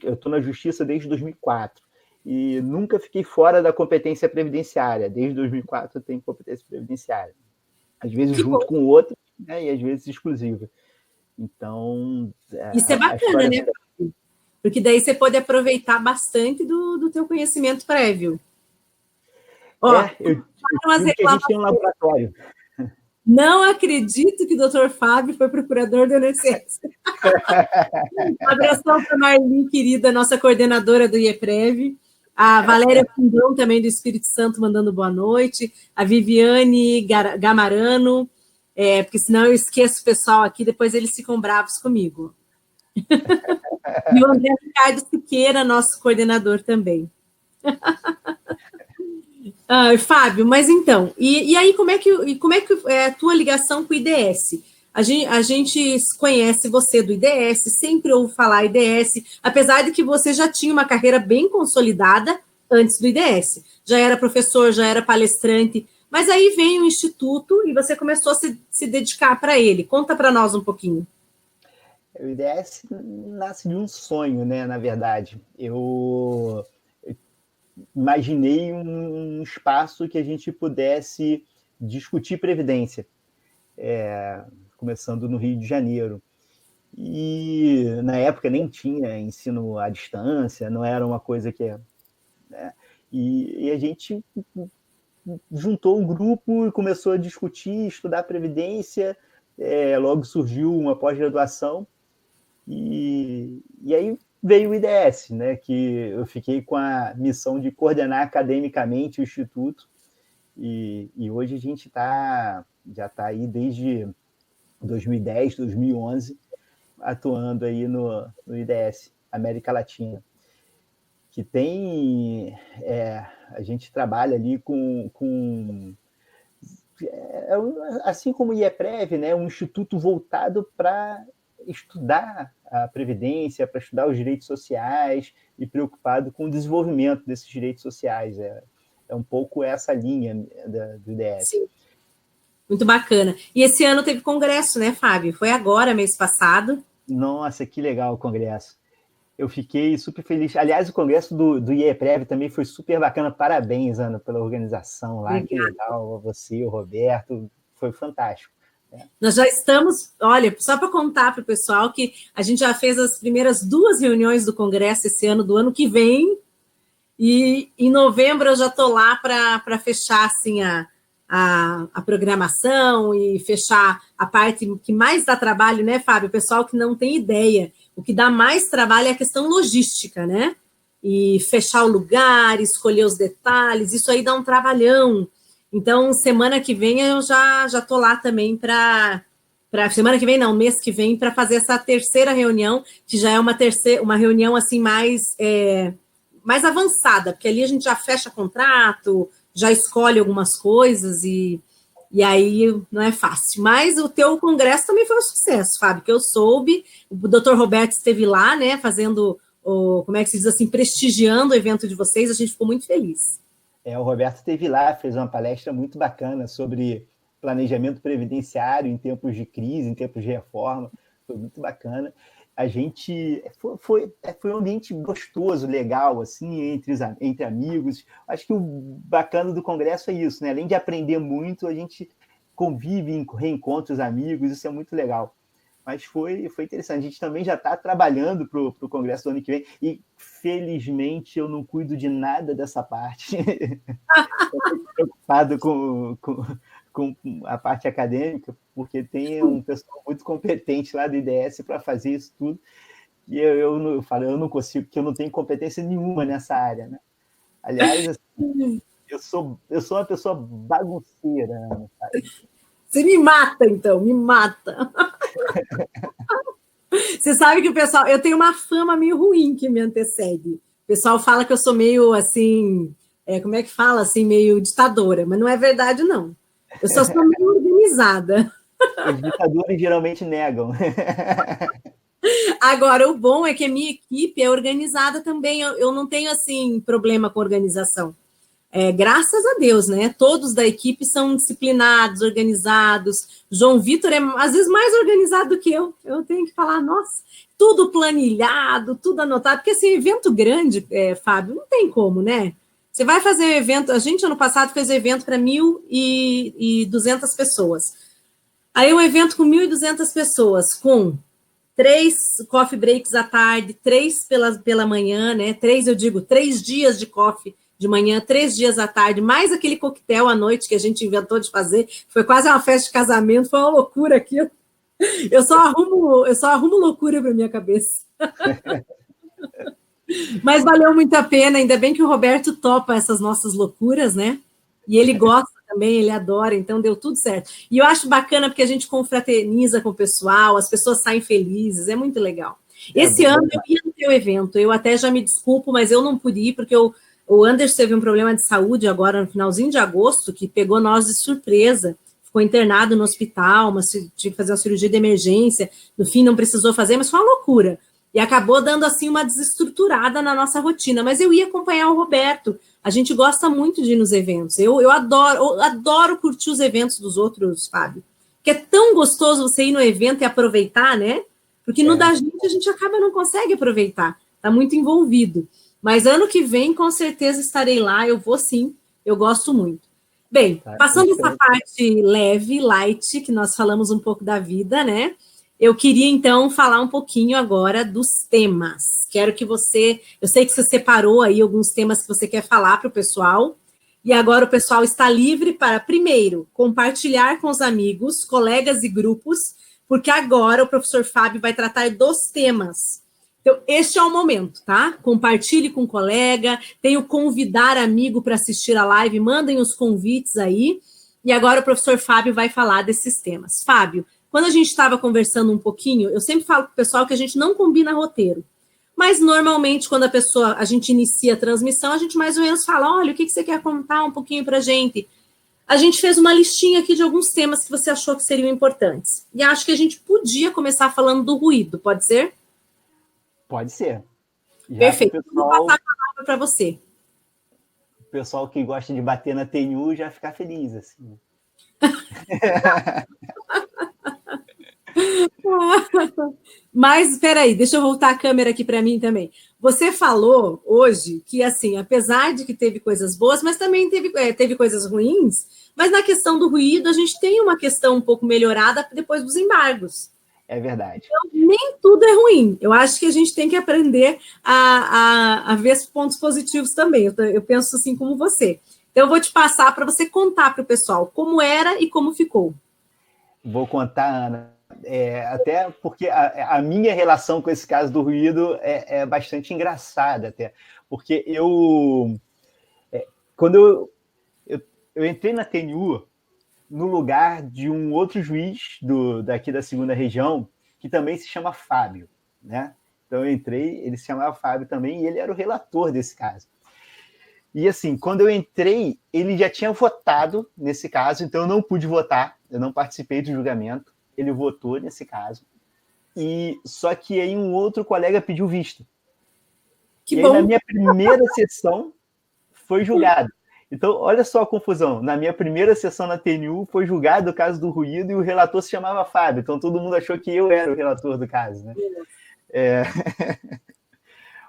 eu estou na justiça desde 2004 e nunca fiquei fora da competência previdenciária. Desde 2004 eu tenho competência previdenciária. Às vezes junto com outro, né, e às vezes exclusiva. Então, isso é bacana, né? Porque daí você pode aproveitar bastante do teu conhecimento prévio. Eu digo que a gente tem um laboratório. Não acredito que o doutor Fábio foi procurador do INSS. Um abração para a Marli, querida, nossa coordenadora do IEPREV. A Valéria Fundão, também do Espírito Santo, mandando boa noite. A Viviane Gamarano, porque senão eu esqueço o pessoal aqui, depois eles ficam bravos comigo. E o André Ricardo Siqueira, nosso coordenador também. Fábio, mas então, e aí como é que é a tua ligação com o IDS? A gente conhece você do IDS, sempre ouve falar IDS, apesar de que você já tinha uma carreira bem consolidada antes do IDS. Já era professor, já era palestrante, mas aí vem o Instituto e você começou a se dedicar para ele. Conta para nós um pouquinho. O IDS nasce de um sonho, né, na verdade. Eu imaginei um espaço que a gente pudesse discutir previdência, começando no Rio de Janeiro. E na época nem tinha ensino à distância, não era uma coisa que... Né, e a gente juntou um grupo e começou a discutir, estudar previdência, logo surgiu uma pós-graduação, e aí veio o IDS, né, que eu fiquei com a missão de coordenar academicamente o Instituto, e hoje a gente já está aí desde 2010, 2011, atuando aí no IDS, América Latina, que tem... a gente trabalha ali assim como o IEPREV, né, um instituto voltado para estudar a previdência, para estudar os direitos sociais e preocupado com o desenvolvimento desses direitos sociais. É um pouco essa linha do IDS. Sim. Muito bacana. E esse ano teve congresso, né, Fábio? Foi agora, mês passado. Nossa, que legal o congresso. Eu fiquei super feliz. Aliás, o congresso do IEPREV também foi super bacana. Parabéns, Ana, pela organização lá. Obrigada. Que legal, você, o Roberto. Foi fantástico. Nós já estamos, olha, só para contar para o pessoal que a gente já fez as primeiras 2 reuniões do Congresso esse ano, do ano que vem, e em novembro eu já estou lá para fechar assim, a programação e fechar a parte que mais dá trabalho, né, Fábio? O pessoal que não tem ideia. O que dá mais trabalho é a questão logística, né? E fechar o lugar, escolher os detalhes, isso aí dá um trabalhão. Então, semana que vem eu já estou lá também semana que vem, não, mês que vem, para fazer essa terceira reunião, que já é uma reunião assim mais avançada, porque ali a gente já fecha contrato, já escolhe algumas coisas e aí não é fácil. Mas o teu congresso também foi um sucesso, Fábio, que eu soube. O doutor Roberto esteve lá, né, fazendo, como é que se diz assim, prestigiando o evento de vocês, a gente ficou muito feliz. O Roberto esteve lá, fez uma palestra muito bacana sobre planejamento previdenciário em tempos de crise, em tempos de reforma, foi muito bacana. A gente foi um ambiente gostoso, legal, assim, entre amigos. Acho que o bacana do congresso é isso, né? Além de aprender muito, a gente convive em reencontros amigos, isso é muito legal. Mas foi interessante. A gente também já está trabalhando para o congresso do ano que vem e, felizmente, eu não cuido de nada dessa parte. Estou preocupado com a parte acadêmica, porque tem um pessoal muito competente lá do IDS para fazer isso tudo, e eu falo, eu não consigo, porque eu não tenho competência nenhuma nessa área, né? Aliás, assim, eu sou uma pessoa bagunceira, sabe? Você me mata, então, me mata. Você sabe que o pessoal, eu tenho uma fama meio ruim que me antecede. O pessoal fala que eu sou meio assim, como é que fala, assim, meio ditadora, mas não é verdade, não. Eu só sou meio organizada. Os ditadores geralmente negam. Agora, o bom é que a minha equipe é organizada também. Eu não tenho, assim, problema com organização. Graças a Deus, né? Todos da equipe são disciplinados, organizados. João Vitor é, às vezes, mais organizado do que eu. Eu tenho que falar, nossa, tudo planilhado, tudo anotado. Porque, assim, evento grande, Fábio, não tem como, né? Você vai fazer evento... A gente, ano passado, fez evento para 1.200 pessoas. Aí, um evento com 1.200 pessoas, com 3 coffee breaks à tarde, 3 pela manhã, né? 3 dias de coffee de manhã, 3 dias à tarde, mais aquele coquetel à noite que a gente inventou de fazer. Foi quase uma festa de casamento, foi uma loucura aquilo. Eu só arrumo loucura para minha cabeça. Mas valeu muito a pena, ainda bem que o Roberto topa essas nossas loucuras, né? E ele gosta também, ele adora, então deu tudo certo. E eu acho bacana porque a gente confraterniza com o pessoal, as pessoas saem felizes, é muito legal. Esse ano eu ia no teu evento, eu até já me desculpo, mas eu não pude ir, porque o Anderson teve um problema de saúde agora no finalzinho de agosto, que pegou nós de surpresa, ficou internado no hospital, mas tinha que fazer uma cirurgia de emergência, no fim não precisou fazer, mas foi uma loucura. E acabou dando, assim, uma desestruturada na nossa rotina. Mas eu ia acompanhar o Roberto. A gente gosta muito de ir nos eventos. Eu adoro curtir os eventos dos outros, Fábio. Porque é tão gostoso você ir no evento e aproveitar, né? Porque no da gente, a gente acaba não consegue aproveitar. Está muito envolvido. Mas ano que vem, com certeza, estarei lá. Eu vou sim. Eu gosto muito. Bem, passando essa parte leve, light, que nós falamos um pouco da vida, né? Eu queria, então, falar um pouquinho agora dos temas. Quero que você... Eu sei que você separou aí alguns temas que você quer falar para o pessoal. E agora o pessoal está livre para, primeiro, compartilhar com os amigos, colegas e grupos, porque agora o professor Fábio vai tratar dos temas. Então, este é o momento, tá? Compartilhe com o colega, tem o convidar amigo para assistir a live, mandem os convites aí. E agora o professor Fábio vai falar desses temas. Fábio, quando a gente estava conversando um pouquinho, eu sempre falo para o pessoal que a gente não combina roteiro. Mas, normalmente, quando a gente inicia a transmissão, a gente mais ou menos fala, olha, o que você quer contar um pouquinho para a gente? A gente fez uma listinha aqui de alguns temas que você achou que seriam importantes. E acho que a gente podia começar falando do ruído, pode ser? Pode ser. Perfeito. Vou passar a palavra para você. O pessoal que gosta de bater na TNU já fica feliz, assim. Mas, espera aí, deixa eu voltar a câmera aqui para mim também. Você falou hoje que, assim, apesar de que teve coisas boas, mas também teve coisas ruins, mas na questão do ruído, a gente tem uma questão um pouco melhorada depois dos embargos. É verdade. Então, nem tudo é ruim. Eu acho que a gente tem que aprender a ver os pontos positivos também. Eu penso assim como você. Então, eu vou te passar para você contar para o pessoal como era e como ficou. Vou contar, Ana. Até porque a minha relação com esse caso do ruído é bastante engraçada, até. Porque quando eu entrei na TNU no lugar de um outro juiz daqui da segunda região, que também se chama Fábio, né? Então eu entrei, ele se chamava Fábio também, e ele era o relator desse caso. E assim, quando eu entrei, ele já tinha votado nesse caso, então eu não pude votar, eu não participei do julgamento, ele votou nesse caso. E só que aí um outro colega pediu vista. Que e bom. Aí na minha primeira sessão foi julgado. Então, olha só a confusão. Na minha primeira sessão na TNU, foi julgado o caso do ruído e o relator se chamava Fábio. Então, todo mundo achou que eu era o relator do caso, né?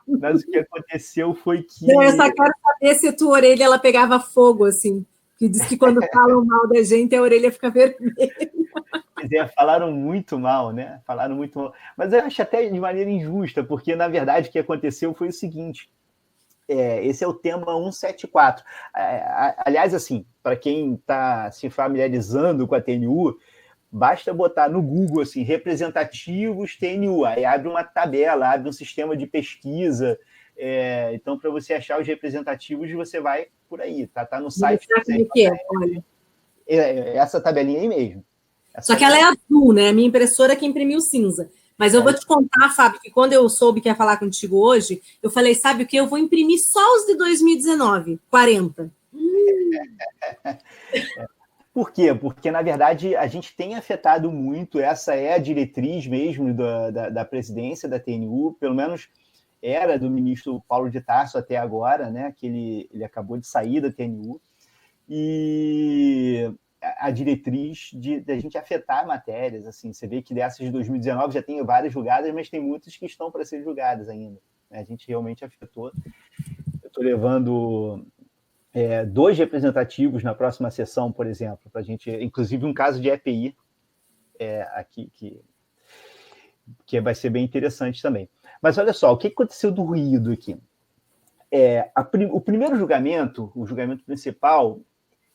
Mas o que aconteceu foi que... Eu só quero saber se a tua orelha ela pegava fogo, assim. Que diz que quando falam mal da gente, a orelha fica vermelha. Quer dizer, falaram muito mal, né? Falaram muito mal. Mas eu acho até de maneira injusta, porque, na verdade, o que aconteceu foi o seguinte... esse é o tema 174. Aliás, assim, para quem está se familiarizando com a TNU, basta botar no Google assim, representativos TNU, aí abre uma tabela, abre um sistema de pesquisa. Então, para você achar os representativos, você vai por aí, tá no site. Como é que é? Olha. Essa tabelinha aí mesmo. Só que ela é azul, né? A minha impressora é que imprimiu cinza. Mas eu vou te contar, Fábio, que quando eu soube que ia falar contigo hoje, eu falei, sabe o que? Eu vou imprimir só os de 2019, 40. Por quê? Porque, na verdade, a gente tem afetado muito, essa é a diretriz mesmo da presidência da TNU, pelo menos era do ministro Paulo de Tarso até agora, né? Que ele acabou de sair da TNU, e a diretriz de a gente afetar matérias, assim, você vê que dessas de 2019 já tem várias julgadas, mas tem muitas que estão para ser julgadas ainda. A gente realmente afetou. Eu estou levando 2 representativos na próxima sessão, por exemplo, para a gente, inclusive um caso de EPI aqui, que vai ser bem interessante também. Mas olha só, o que aconteceu do ruído aqui? O primeiro julgamento, o julgamento principal,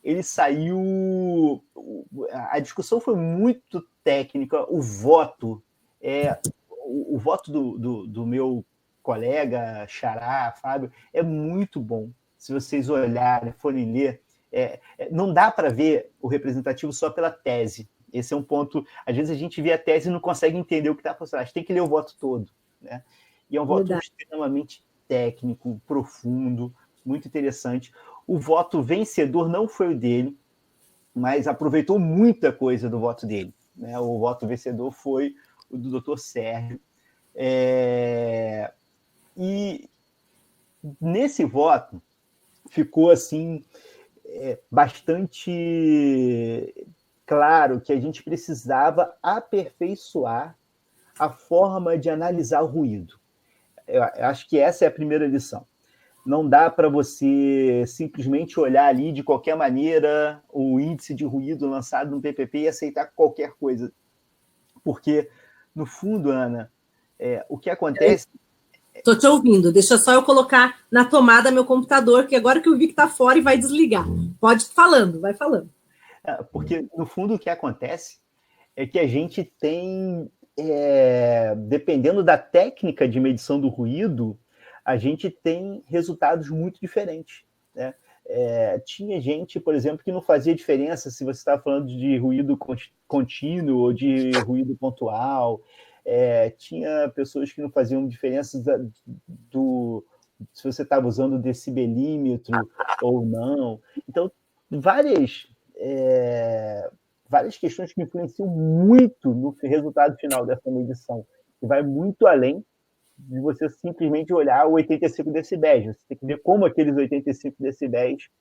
ele saiu... A discussão foi muito técnica, o voto do meu colega Xará, Fábio, é muito bom. Se vocês olharem, forem ler, não dá para ver o representativo só pela tese. Esse é um ponto... Às vezes a gente vê a tese e não consegue entender o que está por trás. Tem que ler o voto todo, né? E é um voto extremamente técnico, profundo, muito interessante. O voto vencedor não foi o dele, mas aproveitou muita coisa do voto dele, né? O voto vencedor foi o do Dr. Sérgio. E nesse voto ficou assim bastante claro que a gente precisava aperfeiçoar a forma de analisar o ruído. Eu acho que essa é a primeira lição. Não dá para você simplesmente olhar ali de qualquer maneira o índice de ruído lançado no PPP e aceitar qualquer coisa. Porque, no fundo, Ana, o que acontece... Estou te ouvindo. Deixa só eu colocar na tomada meu computador, que agora que eu vi que está fora e vai desligar. Pode ir falando, vai falando. Porque, no fundo, o que acontece é que a gente tem, dependendo da técnica de medição do ruído, a gente tem resultados muito diferentes, né? Tinha gente, por exemplo, que não fazia diferença se você estava falando de ruído contínuo ou de ruído pontual. Tinha pessoas que não faziam diferença se você estava usando decibelímetro ou não. Então, várias questões que influenciam muito no resultado final dessa medição, que vai muito além de você simplesmente olhar 85 decibéis. Você tem que ver como aqueles 85 decibéis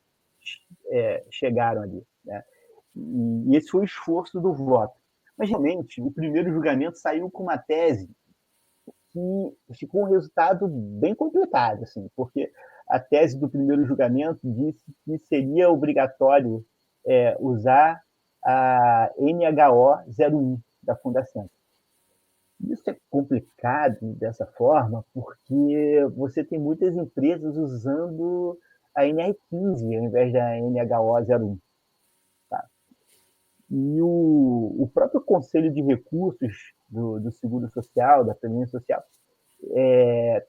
chegaram ali, né? E esse foi o esforço do voto. Mas, realmente, o primeiro julgamento saiu com uma tese que ficou um resultado bem complicado, assim, porque a tese do primeiro julgamento disse que seria obrigatório usar a NHO 01 da Fundação. Isso é complicado dessa forma porque você tem muitas empresas usando a NR15 ao invés da NHO01. Tá? E o próprio Conselho de Recursos do Seguro Social, da Previdência Social,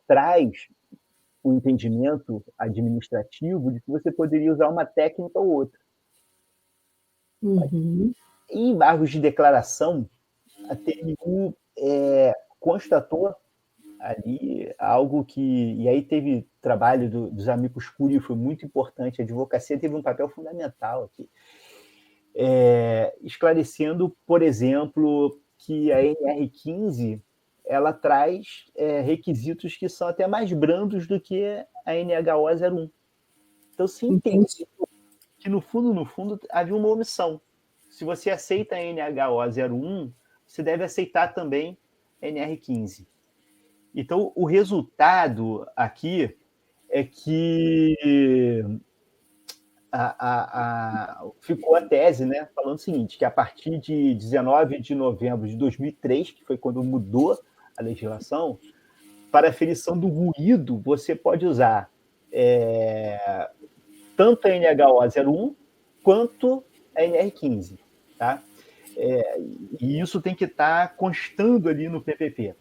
traz o entendimento administrativo de que você poderia usar uma técnica ou outra. Uhum. Em embargos de declaração, a TNU constatou ali algo que... E aí teve trabalho dos amigos Cury, foi muito importante, a advocacia teve um papel fundamental aqui, esclarecendo, por exemplo, que a NR15 ela traz requisitos que são até mais brandos do que a NHO01. Então, se entende que, no fundo, havia uma omissão. Se você aceita a NHO01, você deve aceitar também a NR15. Então, o resultado aqui é que ficou a tese, né, falando o seguinte, que a partir de 19 de novembro de 2003, que foi quando mudou a legislação, para aferição do ruído, você pode usar tanto a NHO01 quanto a NR15. Tá? E isso tem que estar constando ali no PPP.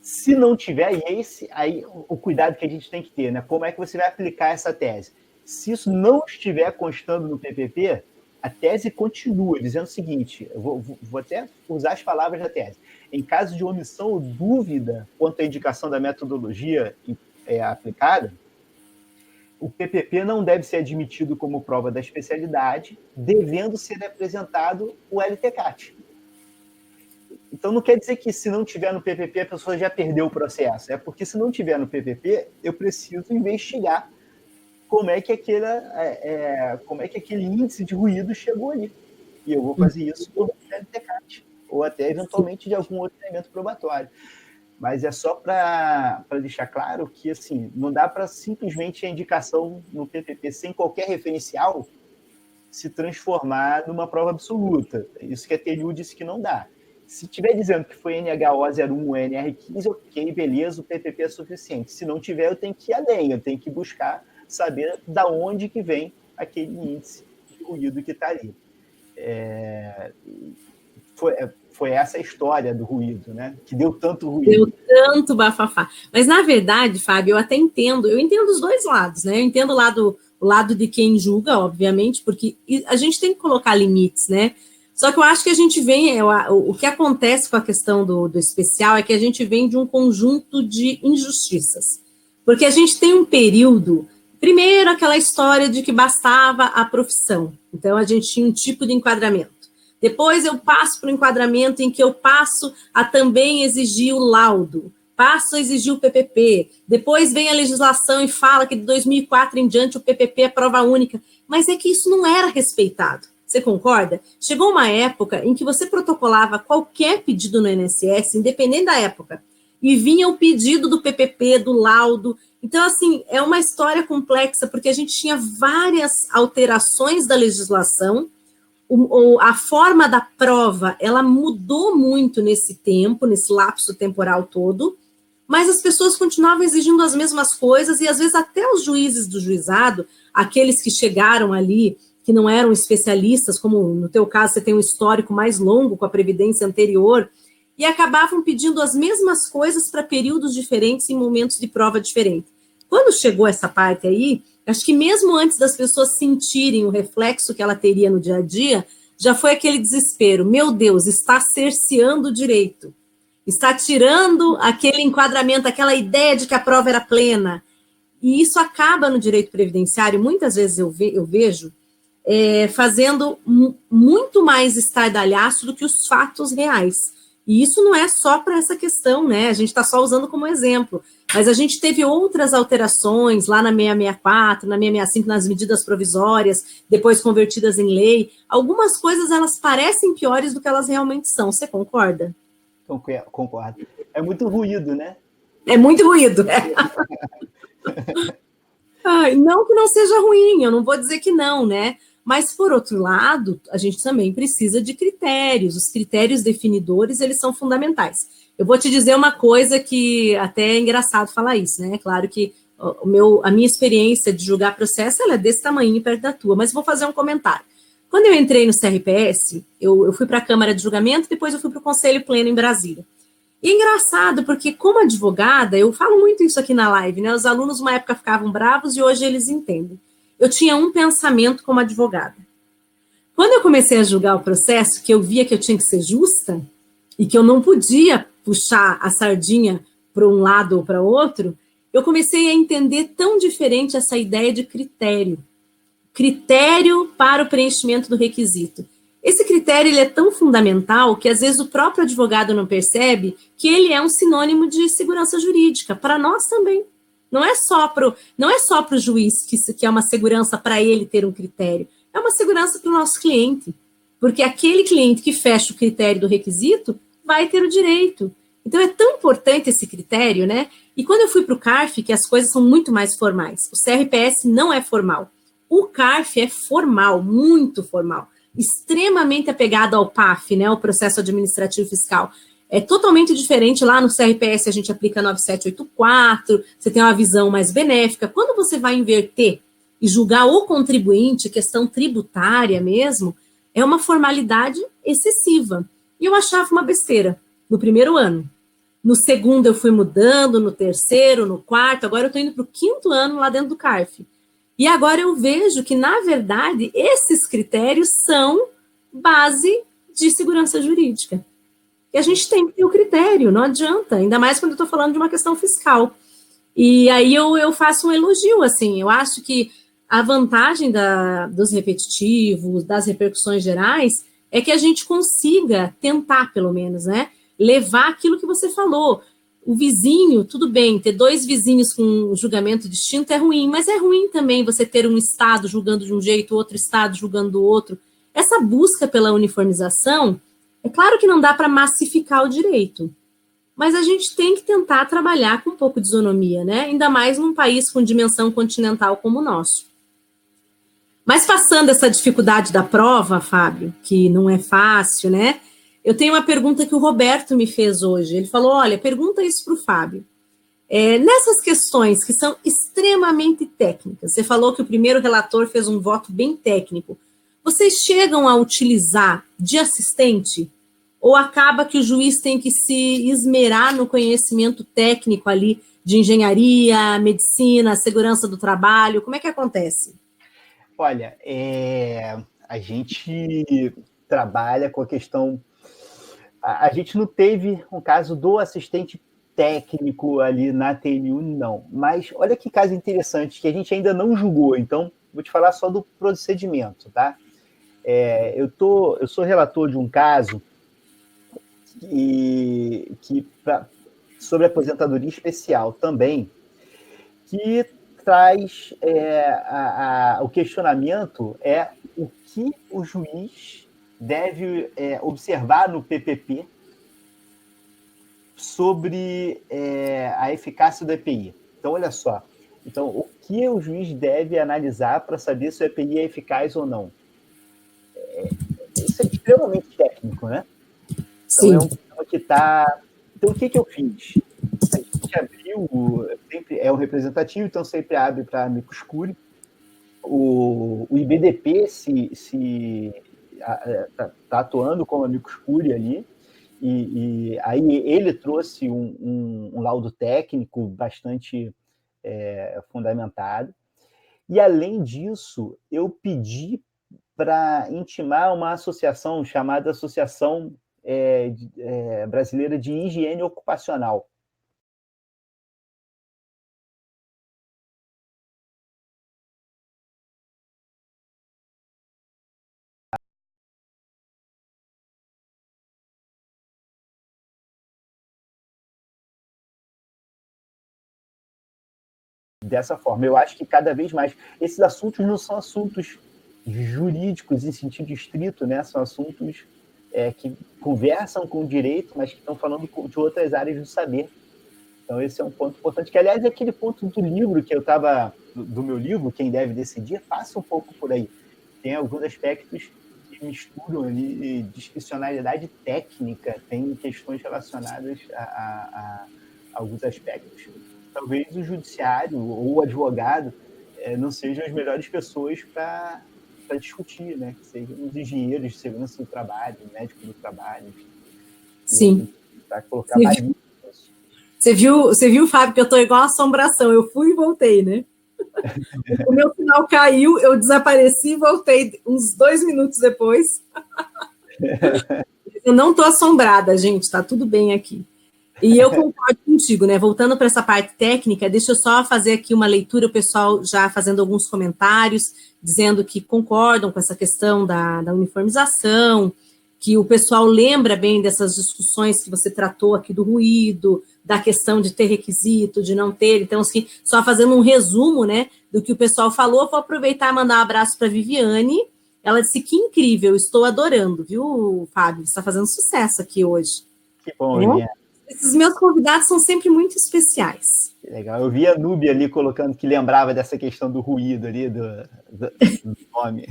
Se não tiver, e esse aí o cuidado que a gente tem que ter, né? Como é que você vai aplicar essa tese? Se isso não estiver constando no PPP, a tese continua dizendo o seguinte, eu vou até usar as palavras da tese. Em caso de omissão ou dúvida quanto à indicação da metodologia aplicada, o PPP não deve ser admitido como prova da especialidade, devendo ser apresentado o LTCAT. Então, não quer dizer que se não tiver no PPP, a pessoa já perdeu o processo. É porque se não tiver no PPP, eu preciso investigar como é que aquele índice de ruído chegou ali. E eu vou fazer isso por LTCAT, ou até, eventualmente, de algum outro elemento probatório. Mas é só para deixar claro que assim, não dá para simplesmente a indicação no PPP sem qualquer referencial se transformar numa prova absoluta. Isso que a TNU disse que não dá. Se estiver dizendo que foi NHO01 ou NR15, ok, beleza, o PPP é suficiente. Se não tiver, eu tenho que ir além, eu tenho que buscar saber da onde que vem aquele índice de ruído que está ali. Foi essa a história do ruído, né? Que deu tanto ruído. Deu tanto bafafá. Mas, na verdade, Fábio, eu até entendo os dois lados, né? Eu entendo o lado de quem julga, obviamente, porque a gente tem que colocar limites, né? Só que eu acho que a gente vem, o que acontece com a questão do especial é que a gente vem de um conjunto de injustiças. Porque a gente tem um período, primeiro aquela história de que bastava a profissão. Então, a gente tinha um tipo de enquadramento. Depois eu passo para o enquadramento em que eu passo a também exigir o laudo, passo a exigir o PPP. Depois vem a legislação e fala que de 2004 em diante o PPP é prova única. Mas é que isso não era respeitado. Você concorda? Chegou uma época em que você protocolava qualquer pedido no INSS, independente da época, e vinha o pedido do PPP, do laudo. Então, assim, é uma história complexa, porque a gente tinha várias alterações da legislação, a forma da prova, ela mudou muito nesse tempo, nesse lapso temporal todo, mas as pessoas continuavam exigindo as mesmas coisas, e às vezes até os juízes do juizado, aqueles que chegaram ali, que não eram especialistas, como no teu caso você tem um histórico mais longo com a Previdência anterior, e acabavam pedindo as mesmas coisas para períodos diferentes, em momentos de prova diferentes. Quando chegou essa parte aí, acho que mesmo antes das pessoas sentirem o reflexo que ela teria no dia a dia, já foi aquele desespero. Meu Deus, está cerceando o direito. Está tirando aquele enquadramento, aquela ideia de que a prova era plena. E isso acaba no direito previdenciário, muitas vezes eu vejo, fazendo muito mais estardalhaço do que os fatos reais. E isso não é só para essa questão, né? A gente está só usando como exemplo. Mas a gente teve outras alterações lá na 664, na 665, nas medidas provisórias, depois convertidas em lei. Algumas coisas, elas parecem piores do que elas realmente são. Você concorda? Concordo. É muito ruído, né? É muito ruído. Não que não seja ruim, eu não vou dizer que não, né? Mas, por outro lado, a gente também precisa de critérios. Os critérios definidores, eles são fundamentais. Eu vou te dizer uma coisa que até é engraçado falar isso, né? Claro que A minha experiência de julgar processo, ela é desse tamanho perto da tua, mas vou fazer um comentário. Quando eu entrei no CRPS, eu fui para a Câmara de Julgamento, depois eu fui para o Conselho Pleno em Brasília. E é engraçado, porque como advogada, eu falo muito isso aqui na live, né? Os alunos, uma época, ficavam bravos e hoje eles entendem. Eu tinha um pensamento como advogada. Quando eu comecei a julgar o processo, que eu via que eu tinha que ser justa e que eu não podia puxar a sardinha para um lado ou para outro, eu comecei a entender tão diferente essa ideia de critério. Critério para o preenchimento do requisito. Esse critério ele é tão fundamental que às vezes o próprio advogado não percebe que ele é um sinônimo de segurança jurídica, para nós também. Não é só para o juiz que é uma segurança para ele ter um critério, é uma segurança para o nosso cliente, porque aquele cliente que fecha o critério do requisito vai ter o direito. Então é tão importante esse critério, né? E quando eu fui para o CARF, que as coisas são muito mais formais, o CRPS não é formal. O CARF é formal, muito formal, extremamente apegado ao PAF, né, o processo administrativo fiscal. É totalmente diferente. Lá no CRPS a gente aplica 9784, você tem uma visão mais benéfica. Quando você vai inverter e julgar o contribuinte, questão tributária mesmo, é uma formalidade excessiva. E eu achava uma besteira no primeiro ano. No segundo eu fui mudando, no terceiro, no quarto, agora eu estou indo para o quinto ano lá dentro do CARF. E agora eu vejo que, na verdade, esses critérios são base de segurança jurídica. E a gente tem que ter o critério, não adianta, ainda mais quando eu estou falando de uma questão fiscal. E aí eu faço um elogio, assim, eu acho que a vantagem dos repetitivos, das repercussões gerais, é que a gente consiga tentar, pelo menos, né, levar aquilo que você falou. O vizinho, tudo bem, ter dois vizinhos com um julgamento distinto é ruim, mas é ruim também você ter um estado julgando de um jeito, outro estado julgando do outro. Essa busca pela uniformização, é claro que não dá para massificar o direito, mas a gente tem que tentar trabalhar com um pouco de isonomia, né? Ainda mais num país com dimensão continental como o nosso. Mas passando essa dificuldade da prova, Fábio, que não é fácil, né? Eu tenho uma pergunta que o Roberto me fez hoje. Ele falou, olha, pergunta isso para o Fábio. Nessas questões que são extremamente técnicas, você falou que o primeiro relator fez um voto bem técnico. Vocês chegam a utilizar de assistente? Ou acaba que o juiz tem que se esmerar no conhecimento técnico ali de engenharia, medicina, segurança do trabalho? Como é que acontece? Olha, a gente trabalha com a questão... A gente não teve um caso do assistente técnico ali na TNU, não. Mas olha que caso interessante, que a gente ainda não julgou. Então, vou te falar só do procedimento, tá? Eu sou relator de um caso sobre aposentadoria especial também, que traz o questionamento o que o juiz deve observar no PPP sobre a eficácia do EPI. Então, olha só. Então, o que o juiz deve analisar para saber se o EPI é eficaz ou não? Isso é extremamente técnico, né? Então, Sim. é um tema que está... Então, o que eu fiz? A gente abriu, sempre é um representativo, então sempre abre para amicus curiae. O IBDP está atuando como amicus curiae ali, e aí ele trouxe um laudo técnico bastante fundamentado. E, além disso, eu pedi para intimar uma associação chamada Associação Brasileira de Higiene Ocupacional. Dessa forma, eu acho que cada vez mais esses assuntos não são assuntos jurídicos em sentido estrito, né? São assuntos que conversam com o direito, mas que estão falando de outras áreas do saber. Então, esse é um ponto importante, que, aliás, é aquele ponto do livro que eu estava, do meu livro, Quem Deve Decidir, passa um pouco por aí. Tem alguns aspectos que misturam ali discricionariedade técnica, tem questões relacionadas a alguns aspectos. talvez o judiciário ou o advogado não sejam as melhores pessoas para discutir, né? Que sejam os engenheiros de segurança do trabalho, médico do trabalho, Sim. para colocar mais nisso. Você viu, Fábio, que eu estou igual a assombração. Eu fui e voltei, né? O meu sinal caiu, eu desapareci e voltei uns 2 minutos depois. Eu não estou assombrada, gente, está tudo bem aqui. E eu concordo contigo, né? Voltando para essa parte técnica, deixa eu só fazer aqui uma leitura, o pessoal já fazendo alguns comentários, dizendo que concordam com essa questão da uniformização, que o pessoal lembra bem dessas discussões que você tratou aqui do ruído, da questão de ter requisito, de não ter. Então, assim, só fazendo um resumo, né, do que o pessoal falou, vou aproveitar e mandar um abraço para a Viviane. Ela disse que incrível, estou adorando, viu, Fábio? Você está fazendo sucesso aqui hoje. Que bom, Viviane. Esses meus convidados são sempre muito especiais. Que legal. Eu vi a Núbia ali colocando que lembrava dessa questão do ruído ali, do nome.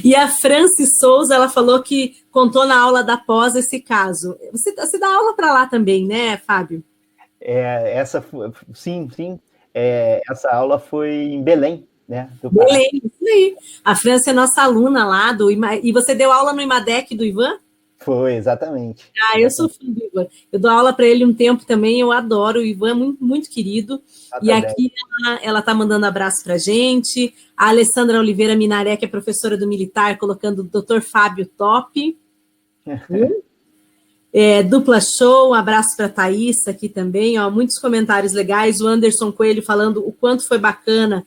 E a Francis Souza, ela falou que contou na aula da pós esse caso. Você dá aula para lá também, né, Fábio? Sim. Essa aula foi em Belém, né? Belém, isso aí. A Francis é nossa aluna lá, e você deu aula no IMADEC do Ivan? Foi, exatamente. Eu sou fã do Ivan. Eu dou aula para ele um tempo também, eu adoro. O Ivan é muito, muito querido. E aqui ela está mandando abraço para a gente. A Alessandra Oliveira Minaré, que é professora do Militar, colocando o Dr. Fábio top. Dupla show, um abraço para a Thaís aqui também. Ó, muitos comentários legais. O Anderson Coelho falando o quanto foi bacana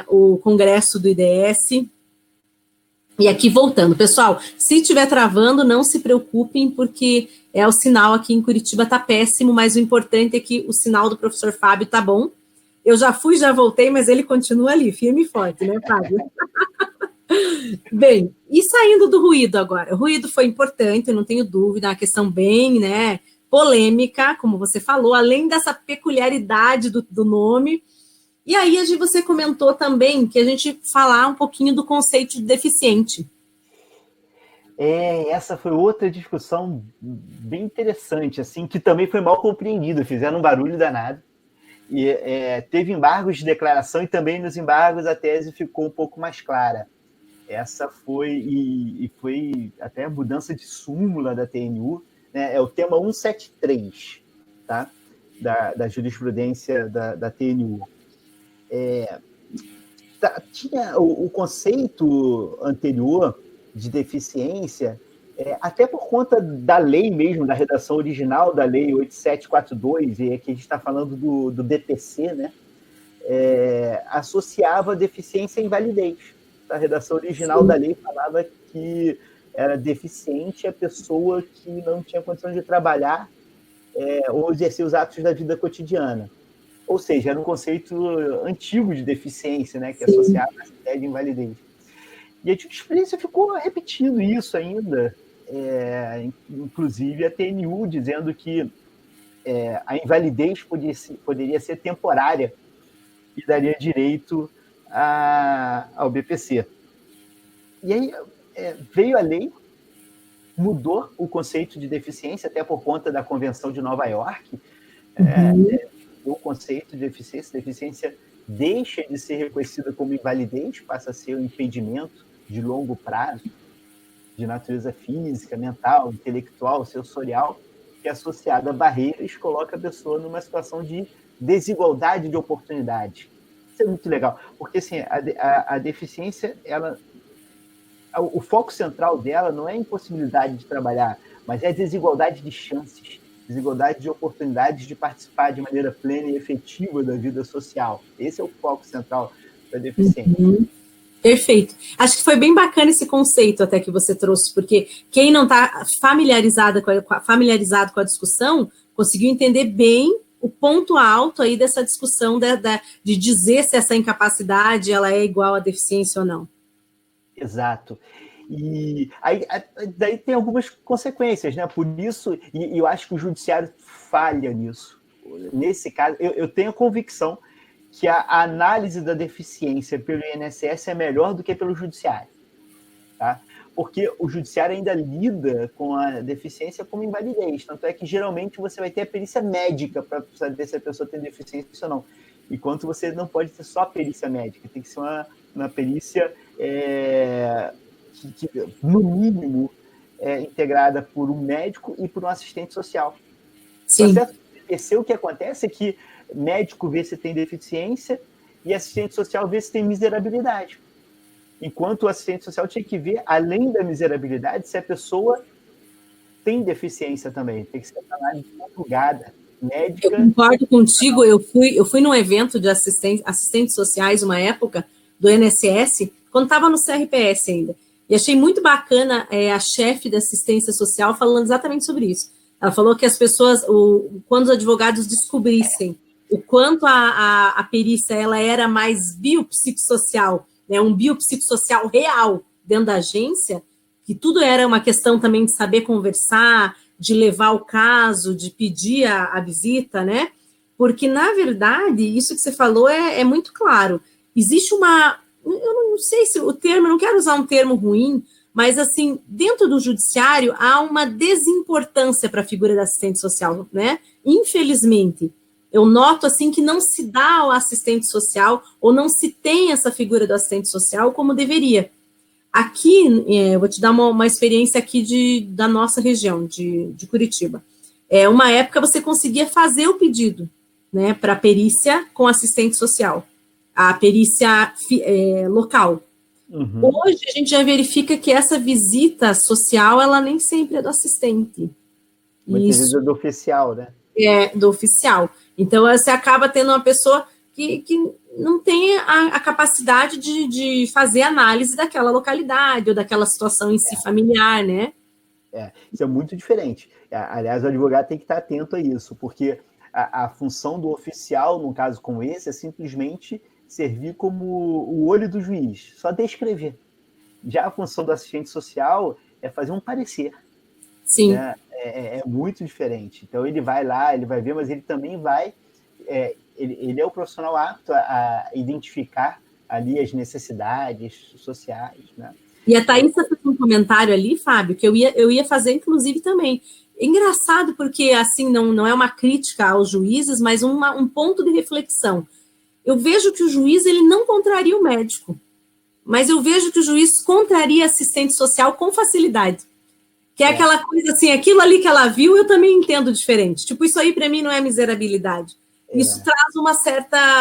o congresso do IDS. E aqui voltando, pessoal, se estiver travando, não se preocupem, porque o sinal aqui em Curitiba está péssimo, mas o importante é que o sinal do professor Fábio está bom. Eu já fui, já voltei, mas ele continua ali, firme e forte, né, Fábio? Bem, e saindo do ruído agora. O ruído foi importante, eu não tenho dúvida, uma questão bem, né, polêmica, como você falou, além dessa peculiaridade do nome. E aí você comentou também que a gente falar um pouquinho do conceito de deficiente. Essa foi outra discussão bem interessante, assim, que também foi mal compreendida, fizeram um barulho danado. E teve embargos de declaração e também nos embargos a tese ficou um pouco mais clara. Essa foi até a mudança de súmula da TNU, né? É o tema 173, tá? Da jurisprudência da TNU. Tinha o conceito anterior de deficiência, até por conta da lei mesmo, da redação original da lei 8742, e aqui a gente está falando do DPC, né? Associava deficiência à invalidez. A redação original da lei falava que era deficiente a pessoa que não tinha condição de trabalhar ou exercer os atos da vida cotidiana. Ou seja, era um conceito antigo de deficiência, né, que associava a ideia de invalidez. E a jurisprudência ficou repetindo isso ainda, inclusive a TNU dizendo que a invalidez poderia ser temporária e daria direito ao BPC. E aí veio a lei, mudou o conceito de deficiência, até por conta da Convenção de Nova York, o conceito de deficiência deixa de ser reconhecida como invalidez, passa a ser um impedimento de longo prazo, de natureza física, mental, intelectual, sensorial, que é associado a barreiras coloca a pessoa numa situação de desigualdade de oportunidade. Isso é muito legal, porque assim, a deficiência, o foco central dela não é a impossibilidade de trabalhar, mas é a desigualdade de chances, desigualdade de oportunidades de participar de maneira plena e efetiva da vida social. Esse é o foco central da deficiência. Perfeito. Acho que foi bem bacana esse conceito até que você trouxe, porque quem não está familiarizado com a discussão conseguiu entender bem o ponto alto aí dessa discussão de dizer se essa incapacidade ela é igual à deficiência ou não. Exato. E aí, daí tem algumas consequências, né? Por isso, e eu acho que o judiciário falha nisso. Nesse caso, eu tenho a convicção que a análise da deficiência pelo INSS é melhor do que pelo judiciário, tá? porque o judiciário ainda lida com a deficiência como invalidez. Tanto é que, geralmente, você vai ter a perícia médica para saber se a pessoa tem deficiência ou não. Enquanto você não pode ter só a perícia médica, tem que ser uma perícia que, no mínimo, integrada por um médico e por um assistente social. Sim. O que acontece é que médico vê se tem deficiência e assistente social vê se tem miserabilidade. Enquanto o assistente social tinha que ver, além da miserabilidade, se a pessoa tem deficiência também. Tem que ser análise conjugada, médica. Eu concordo contigo. Eu fui num evento de assistentes sociais, uma época, do INSS, quando estava no CRPS ainda. E achei muito bacana a chefe da assistência social falando exatamente sobre isso. Ela falou que as pessoas, quando os advogados descobrissem o quanto a perícia ela era mais biopsicossocial, né, um biopsicossocial real dentro da agência, que tudo era uma questão também de saber conversar, de levar o caso, de pedir a visita, né? Porque, na verdade, isso que você falou é muito claro. Existe eu não sei se o termo, eu não quero usar um termo ruim, mas, assim, dentro do judiciário há uma desimportância para a figura da assistente social, né? Infelizmente. Eu noto, assim, que não se dá ao assistente social ou não se tem essa figura do assistente social como deveria. Aqui, eu vou te dar uma experiência aqui da nossa região, de Curitiba. Uma época você conseguia fazer o pedido, né, para a perícia com assistente social, a perícia local. Uhum. Hoje, a gente já verifica que essa visita social, ela nem sempre é do assistente. Muitas vezes é do oficial, né? Do oficial. Então, você acaba tendo uma pessoa que não tem a capacidade de fazer análise daquela localidade ou daquela situação em si familiar, né? Isso é muito diferente. Aliás, o advogado tem que estar atento a isso, porque a função do oficial, num caso como esse, é simplesmente servir como o olho do juiz, só descrever. Já a função do assistente social é fazer um parecer. Sim. Né? É muito diferente. Então, ele vai lá, ele vai ver, mas ele também vai... Ele é o profissional apto a identificar ali as necessidades sociais, né? E a Thaís fez um comentário ali, Fábio, que eu ia fazer, inclusive, também. Engraçado, porque, assim, não é uma crítica aos juízes, mas um ponto de reflexão. Eu vejo que o juiz, ele não contraria o médico, mas eu vejo que o juiz contraria assistente social com facilidade. Que é aquela coisa assim, aquilo ali que ela viu, eu também entendo diferente. Tipo, isso aí, para mim, não é miserabilidade. Isso traz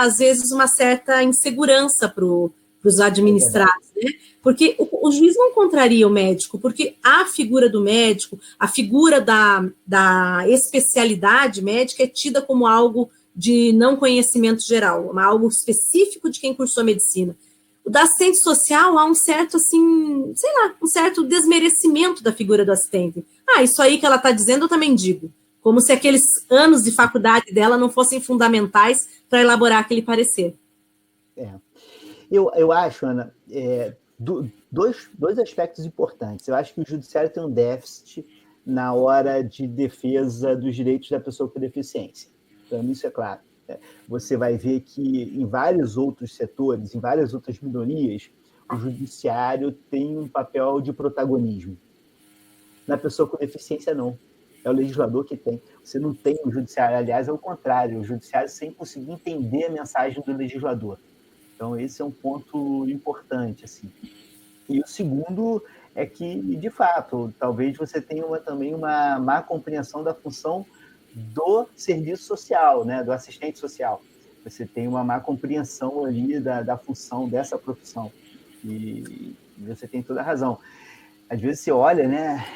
às vezes, uma certa insegurança para os administrados, né? Porque o juiz não contraria o médico, porque a figura do médico, a figura da especialidade médica é tida como algo de não conhecimento geral, algo específico de quem cursou medicina. O da assistente social há um certo, assim, sei lá, um certo desmerecimento da figura do assistente. Isso aí que ela está dizendo, eu também digo. Como se aqueles anos de faculdade dela não fossem fundamentais para elaborar aquele parecer. Eu acho, Ana, dois aspectos importantes. Eu acho que o judiciário tem um déficit na hora de defesa dos direitos da pessoa com deficiência. Então, isso é claro. Você vai ver que em vários outros setores, em várias outras minorias, o judiciário tem um papel de protagonismo. Na pessoa com deficiência, não. É o legislador que tem. Você não tem o judiciário, aliás, é o contrário, o judiciário sem conseguir entender a mensagem do legislador. Então, esse é um ponto importante, assim. E o segundo é que, de fato, talvez você tenha também uma má compreensão da função do serviço social, né, do assistente social. Você tem uma má compreensão ali da função dessa profissão. E você tem toda a razão. Às vezes você olha, né,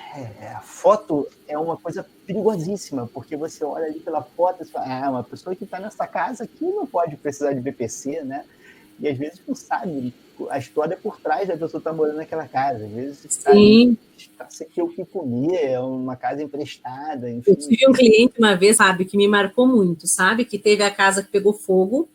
a foto é uma coisa perigosíssima, porque você olha ali pela foto e fala, uma pessoa que está nessa casa aqui não pode precisar de BPC, né? E às vezes não sabe a história por trás da pessoa que está morando naquela casa. Às vezes está sem ter o que comer, é uma casa emprestada, enfim. Eu tive um cliente uma vez, sabe, que me marcou muito, sabe? Que teve a casa que pegou fogo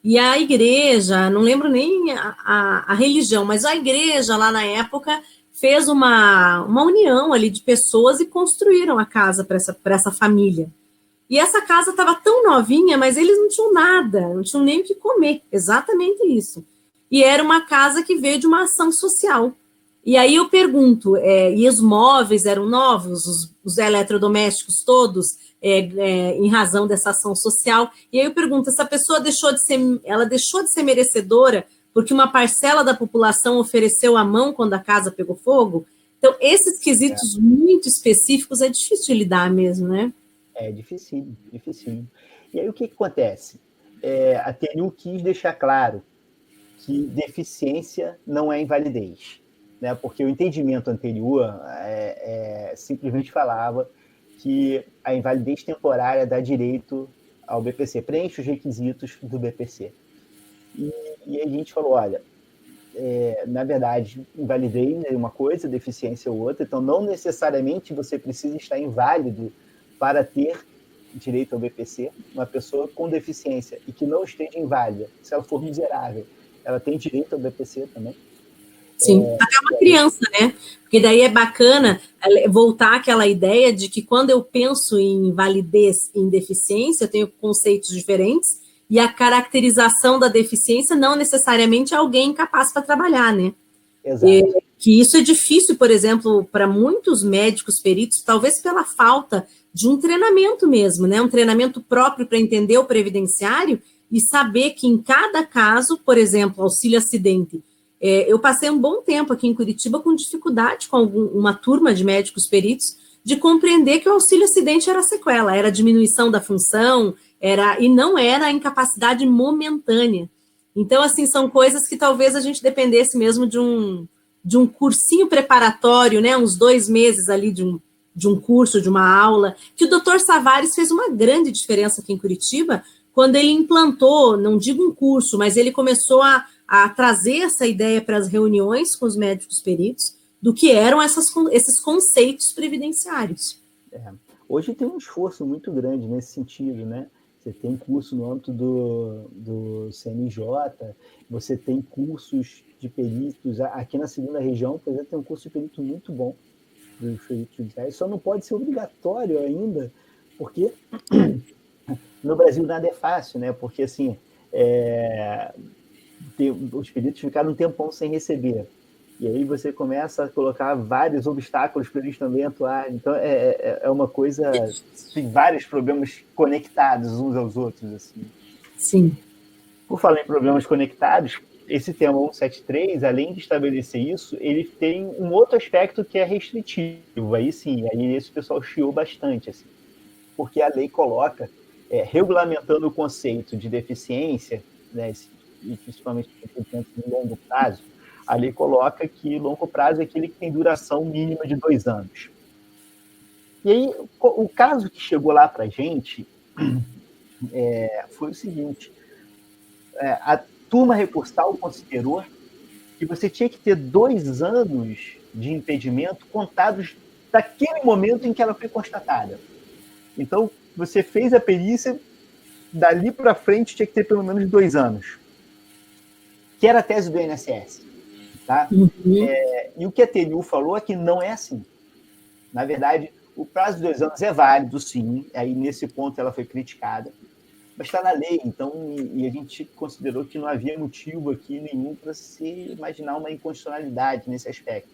e a igreja, não lembro nem a religião, mas a igreja lá na época fez uma união ali de pessoas e construíram a casa para essa família. E essa casa estava tão novinha, mas eles não tinham nada, não tinham nem o que comer, exatamente isso. E era uma casa que veio de uma ação social. E aí eu pergunto, e os móveis eram novos, os eletrodomésticos todos, em razão dessa ação social. E aí eu pergunto, essa pessoa ela deixou de ser merecedora porque uma parcela da população ofereceu a mão quando a casa pegou fogo? Então, esses quesitos muito específicos é difícil de lidar mesmo, né? É difícil, difícil. E aí o que acontece? A TNU quis deixar claro que deficiência não é invalidez, né? Porque o entendimento anterior simplesmente falava que a invalidez temporária dá direito ao BPC, preenche os requisitos do BPC. E a gente falou, olha, na verdade, invalidez é uma coisa, deficiência é outra, então não necessariamente você precisa estar inválido para ter direito ao BPC. Uma pessoa com deficiência e que não esteja inválida, se ela for miserável, ela tem direito ao BPC também. Sim, até uma criança, né? Porque daí é bacana voltar àquela ideia de que quando eu penso em invalidez e em deficiência, eu tenho conceitos diferentes, e a caracterização da deficiência não necessariamente é alguém incapaz para trabalhar, né? Exato. Que isso é difícil, por exemplo, para muitos médicos peritos, talvez pela falta de um treinamento mesmo, né? Um treinamento próprio para entender o previdenciário e saber que em cada caso, por exemplo, auxílio acidente, eu passei um bom tempo aqui em Curitiba com dificuldade com uma turma de médicos peritos de compreender que o auxílio acidente era sequela, era diminuição da função, e não era a incapacidade momentânea. Então, assim, são coisas que talvez a gente dependesse mesmo de um cursinho preparatório, né? Uns 2 meses ali de um curso, de uma aula, que o doutor Savares fez uma grande diferença aqui em Curitiba, quando ele implantou, não digo um curso, mas ele começou a trazer essa ideia para as reuniões com os médicos peritos do que eram esses conceitos previdenciários. Hoje tem um esforço muito grande nesse sentido, né? Você tem curso no âmbito do CNJ, você tem cursos de peritos. Aqui na segunda região, por exemplo, tem um curso de perito muito bom dos peritos judiciais. Só não pode ser obrigatório ainda, porque no Brasil nada é fácil, né? Porque, assim, os peritos ficaram um tempão sem receber. E aí você começa a colocar vários obstáculos para eles também atuarem. Então, é uma coisa... Tem vários problemas conectados uns aos outros. Assim. Sim. Por falar em problemas conectados, esse tema 173, além de estabelecer isso, ele tem um outro aspecto que é restritivo. Aí sim, aí esse pessoal chiou bastante. Assim, porque a lei coloca, regulamentando o conceito de deficiência, né, e principalmente em longo prazo, a lei coloca que longo prazo é aquele que tem duração mínima de 2 anos. E aí, o caso que chegou lá para a gente foi o seguinte, a turma recursal considerou que você tinha que ter 2 anos de impedimento contados daquele momento em que ela foi constatada. Então, você fez a perícia, dali para frente tinha que ter pelo menos 2 anos, que era a tese do INSS. Tá? Uhum. E o que a TNU falou é que não é assim. Na verdade, o prazo de 2 anos é válido, sim. Aí, nesse ponto, ela foi criticada. Mas está na lei, então, e a gente considerou que não havia motivo aqui nenhum para se imaginar uma inconstitucionalidade nesse aspecto.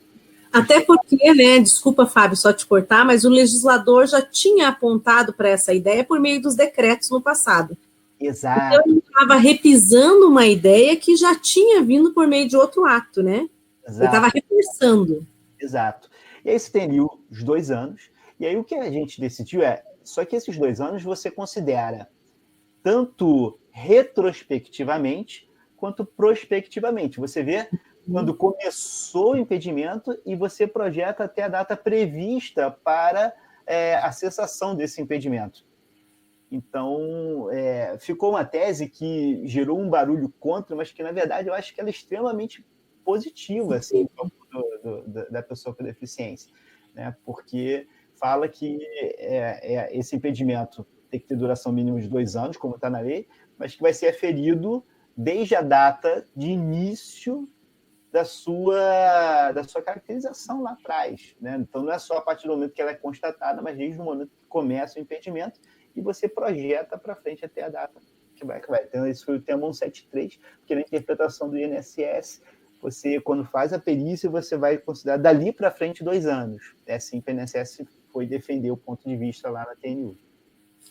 Até porque, né, desculpa, Fábio, só te cortar, mas o legislador já tinha apontado para essa ideia por meio dos decretos no passado. Exato. Então, ele estava repisando uma ideia que já tinha vindo por meio de outro ato, né? Exato. Ele estava reforçando. Exato. E aí você tem os 2 anos, e aí o que a gente decidiu só que esses 2 anos você considera tanto retrospectivamente quanto prospectivamente. Você vê quando começou o impedimento e você projeta até a data prevista para a cessação desse impedimento. Então, ficou uma tese que gerou um barulho contra, mas que, na verdade, eu acho que ela é extremamente positiva assim, da pessoa com deficiência, né? Porque fala que esse impedimento tem que ter duração mínima de 2 anos, como está na lei, mas que vai ser aferido desde a data de início da sua caracterização lá atrás, né? Então, não é só a partir do momento que ela é constatada, mas desde o momento que começa o impedimento e você projeta para frente até a data que vai. Então, esse foi o tema 173, porque na interpretação do INSS, você, quando faz a perícia, você vai considerar dali para frente 2 anos. É assim que o INSS foi defender o ponto de vista lá na TNU.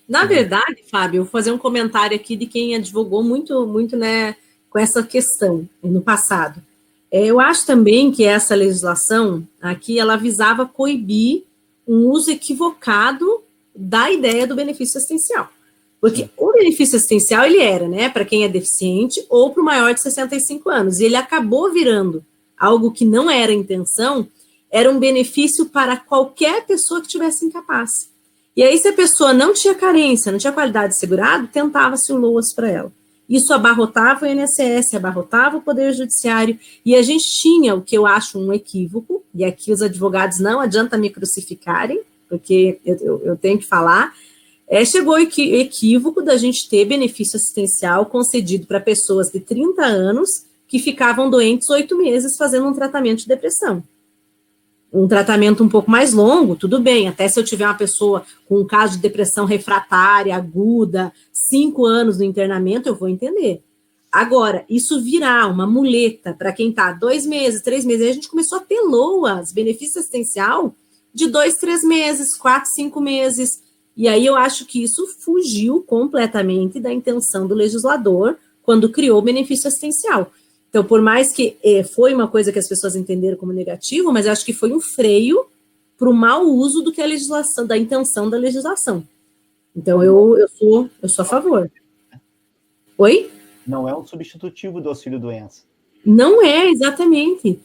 Na verdade, Fábio, eu vou fazer um comentário aqui de quem advogou muito, muito, né, com essa questão no passado. Eu acho também que essa legislação aqui, ela visava coibir um uso equivocado da ideia do benefício assistencial. Porque Sim. O benefício assistencial, ele era, né, para quem é deficiente ou para o maior de 65 anos. E ele acabou virando algo que não era a intenção, era um benefício para qualquer pessoa que tivesse incapaz. E aí, se a pessoa não tinha carência, não tinha qualidade de segurado, tentava-se o LOAS para ela. Isso abarrotava o INSS, abarrotava o Poder Judiciário, e a gente tinha o que eu acho um equívoco, e aqui os advogados não adianta me crucificarem, porque eu tenho que falar, chegou o equívoco da gente ter benefício assistencial concedido para pessoas de 30 anos que ficavam doentes 8 meses fazendo um tratamento de depressão. Um tratamento um pouco mais longo, tudo bem, até se eu tiver uma pessoa com um caso de depressão refratária, aguda, 5 anos no internamento, eu vou entender. Agora, isso virar uma muleta para quem está 2 meses, 3 meses, aí a gente começou a ter LOAS, benefício assistencial, de 2, 3 meses, 4, 5 meses, e aí eu acho que isso fugiu completamente da intenção do legislador quando criou o benefício assistencial. Então, por mais que foi uma coisa que as pessoas entenderam como negativo, mas eu acho que foi um freio para o mau uso do que a legislação, da intenção da legislação. Então, eu sou a favor. Oi? Não é um substitutivo do auxílio-doença. Não é, exatamente.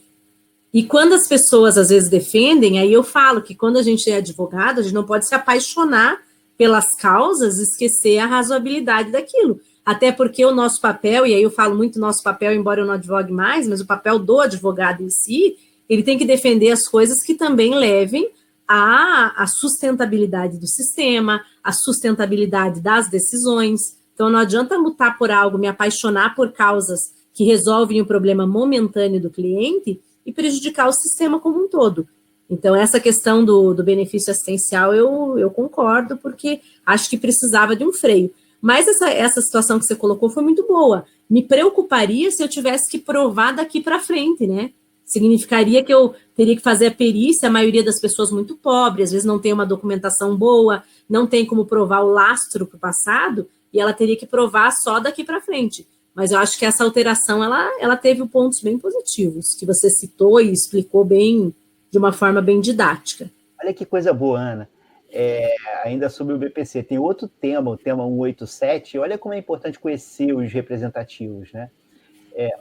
E quando as pessoas, às vezes, defendem, aí eu falo que quando a gente é advogado, a gente não pode se apaixonar pelas causas e esquecer a razoabilidade daquilo. Até porque o nosso papel, e aí eu falo muito nosso papel, embora eu não advogue mais, mas o papel do advogado em si, ele tem que defender as coisas que também levem à sustentabilidade do sistema, à sustentabilidade das decisões. Então, não adianta lutar por algo, me apaixonar por causas que resolvem o problema momentâneo do cliente e prejudicar o sistema como um todo. Então, essa questão do benefício assistencial, eu concordo, porque acho que precisava de um freio. Mas essa situação que você colocou foi muito boa. Me preocuparia se eu tivesse que provar daqui para frente, né? Significaria que eu teria que fazer a perícia, a maioria das pessoas muito pobres, às vezes não tem uma documentação boa, não tem como provar o lastro para o passado, e ela teria que provar só daqui para frente. Mas eu acho que essa alteração, ela teve pontos bem positivos, que você citou e explicou bem, de uma forma bem didática. Olha que coisa boa, Ana. Ainda sobre o BPC, tem outro tema, o tema 187, olha como é importante conhecer os representativos, né?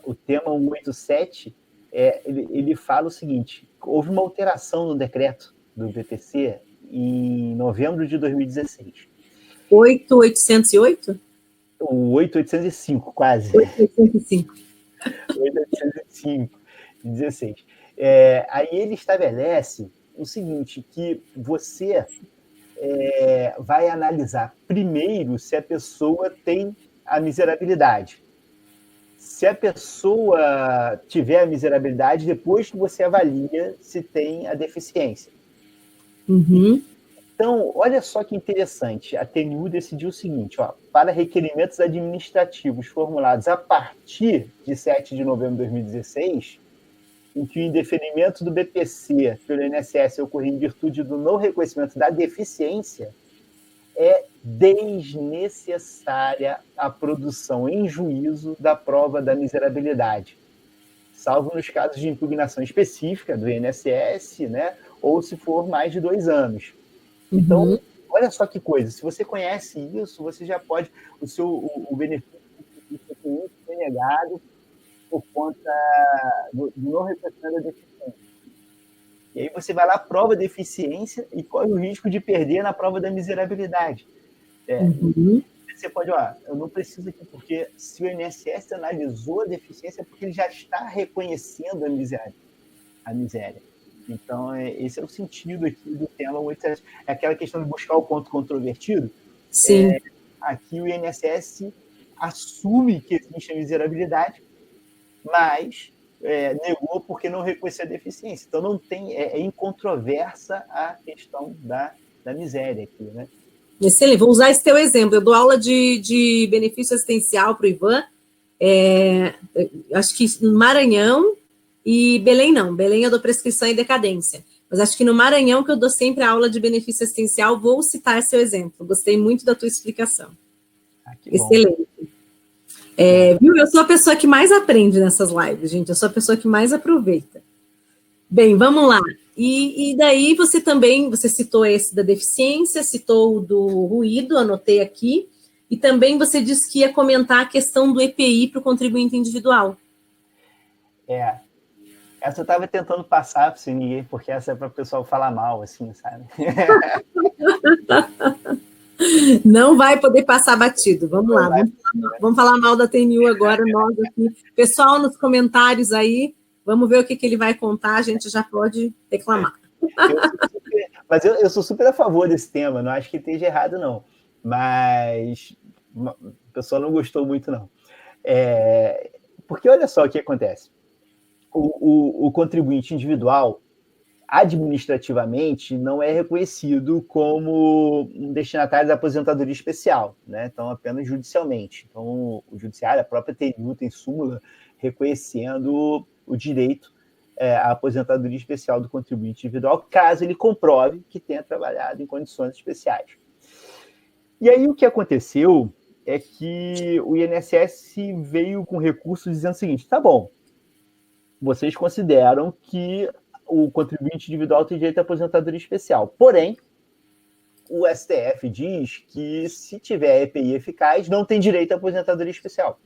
O tema 187, ele fala o seguinte, houve uma alteração no decreto do BPC em novembro de 2016. 8.808? O 8.805, quase. 8.805. 8.805, 16. Aí ele estabelece o seguinte, que você vai analisar primeiro se a pessoa tem a miserabilidade. Se a pessoa tiver a miserabilidade, depois que você avalia se tem a deficiência. Uhum. Então, olha só que interessante, a TNU decidiu o seguinte, para requerimentos administrativos formulados a partir de 7 de novembro de 2016, em que o indeferimento do BPC pelo INSS ocorreu em virtude do não reconhecimento da deficiência, é desnecessária a produção em juízo da prova da miserabilidade, salvo nos casos de impugnação específica do INSS, né, ou se for mais de 2 anos. Então, olha só que coisa, se você conhece isso, você já pode, o benefício foi negado por conta do não reconhecimento da deficiência. E aí você vai lá, prova a deficiência e corre o risco de perder na prova da miserabilidade. Você pode, eu não preciso aqui, porque se o INSS analisou a deficiência, é porque ele já está reconhecendo a miséria. Então, esse é o sentido aqui do tema 87. É aquela questão de buscar o ponto controvertido. Sim. Aqui o INSS assume que existe a miserabilidade, mas negou porque não reconheceu a deficiência. Então, não tem, incontroversa a questão da miséria aqui, né? Excelente, vou usar esse teu exemplo. Eu dou aula de benefício assistencial para o Ivan, acho que no Maranhão, e Belém não. Belém eu dou prescrição e decadência. Mas acho que no Maranhão, que eu dou sempre a aula de benefício assistencial, vou citar seu exemplo. Gostei muito da tua explicação. Excelente. Viu? Eu sou a pessoa que mais aprende nessas lives, gente. Eu sou a pessoa que mais aproveita. Bem, vamos lá. E daí você citou esse da deficiência, citou o do ruído, anotei aqui, e também você disse que ia comentar a questão do EPI para o contribuinte individual. Essa eu estava tentando passar para ninguém, porque essa é para o pessoal falar mal, assim, sabe? Não vai poder passar batido. Vamos lá. Vamos falar mal da TNU agora, nós aqui. Pessoal, nos comentários aí, vamos ver o que ele vai contar, a gente já pode reclamar. Eu sou super a favor desse tema, não acho que esteja errado, não. Mas o pessoal não gostou muito, não. Porque olha só o que acontece. O contribuinte individual, administrativamente, não é reconhecido como um destinatário da aposentadoria especial, né? Então, apenas judicialmente. Então, o judiciário, a própria TNU tem súmula reconhecendo o direito à aposentadoria especial do contribuinte individual, caso ele comprove que tenha trabalhado em condições especiais. E aí, o que aconteceu é que o INSS veio com recurso dizendo o seguinte: tá bom, vocês consideram que o contribuinte individual tem direito à aposentadoria especial. Porém, o STF diz que se tiver EPI eficaz, não tem direito à aposentadoria especial.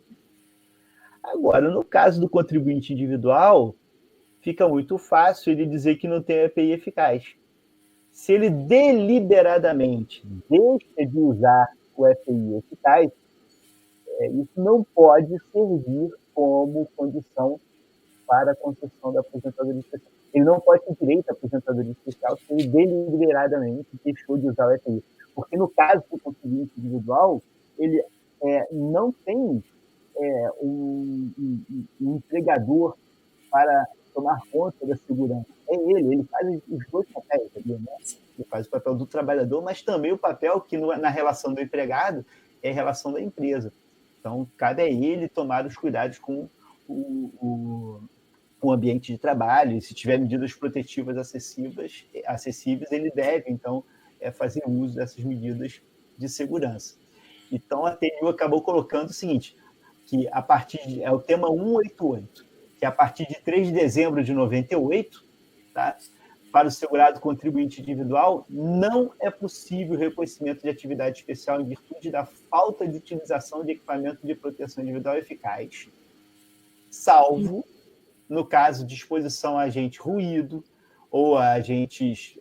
Agora, no caso do contribuinte individual, fica muito fácil ele dizer que não tem EPI eficaz. Se ele deliberadamente deixa de usar o EPI eficaz, isso não pode servir como condição para a concessão da aposentadoria especial. Ele não pode ter direito à aposentadoria especial se ele deliberadamente deixou de usar o EPI. Porque no caso do contribuinte individual, ele não tem um empregador para tomar conta da segurança. Ele faz os dois papéis, né? Ele faz o papel do trabalhador, mas também o papel que na relação do empregado é a relação da empresa. Então, cabe a ele tomar os cuidados com o ambiente de trabalho, e se tiver medidas protetivas acessíveis, ele deve, então, fazer uso dessas medidas de segurança. Então, a TNU acabou colocando o seguinte, que a partir é o tema 188, que a partir de 3 de dezembro de 98, tá, para o segurado contribuinte individual, não é possível o reconhecimento de atividade especial em virtude da falta de utilização de equipamento de proteção individual eficaz, salvo no caso de exposição a agente ruído, ou a agentes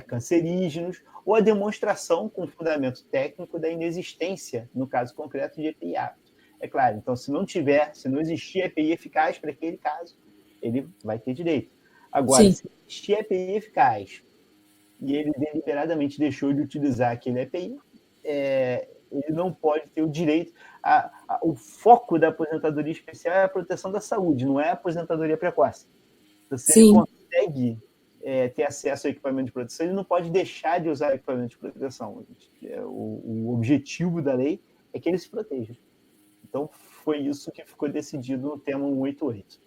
cancerígenos, ou a demonstração com fundamento técnico da inexistência, no caso concreto, de EPI apto. É claro, então, se não existir EPI eficaz para aquele caso, ele vai ter direito. Agora, se existir EPI eficaz e ele deliberadamente deixou de utilizar aquele EPI, ele não pode ter o direito. O foco da aposentadoria especial é a proteção da saúde, não é a aposentadoria precoce. Então, se ele consegue ter acesso ao equipamento de proteção, ele não pode deixar de usar equipamento de proteção. O objetivo da lei é que ele se proteja. Então, foi isso que ficou decidido no tema 188.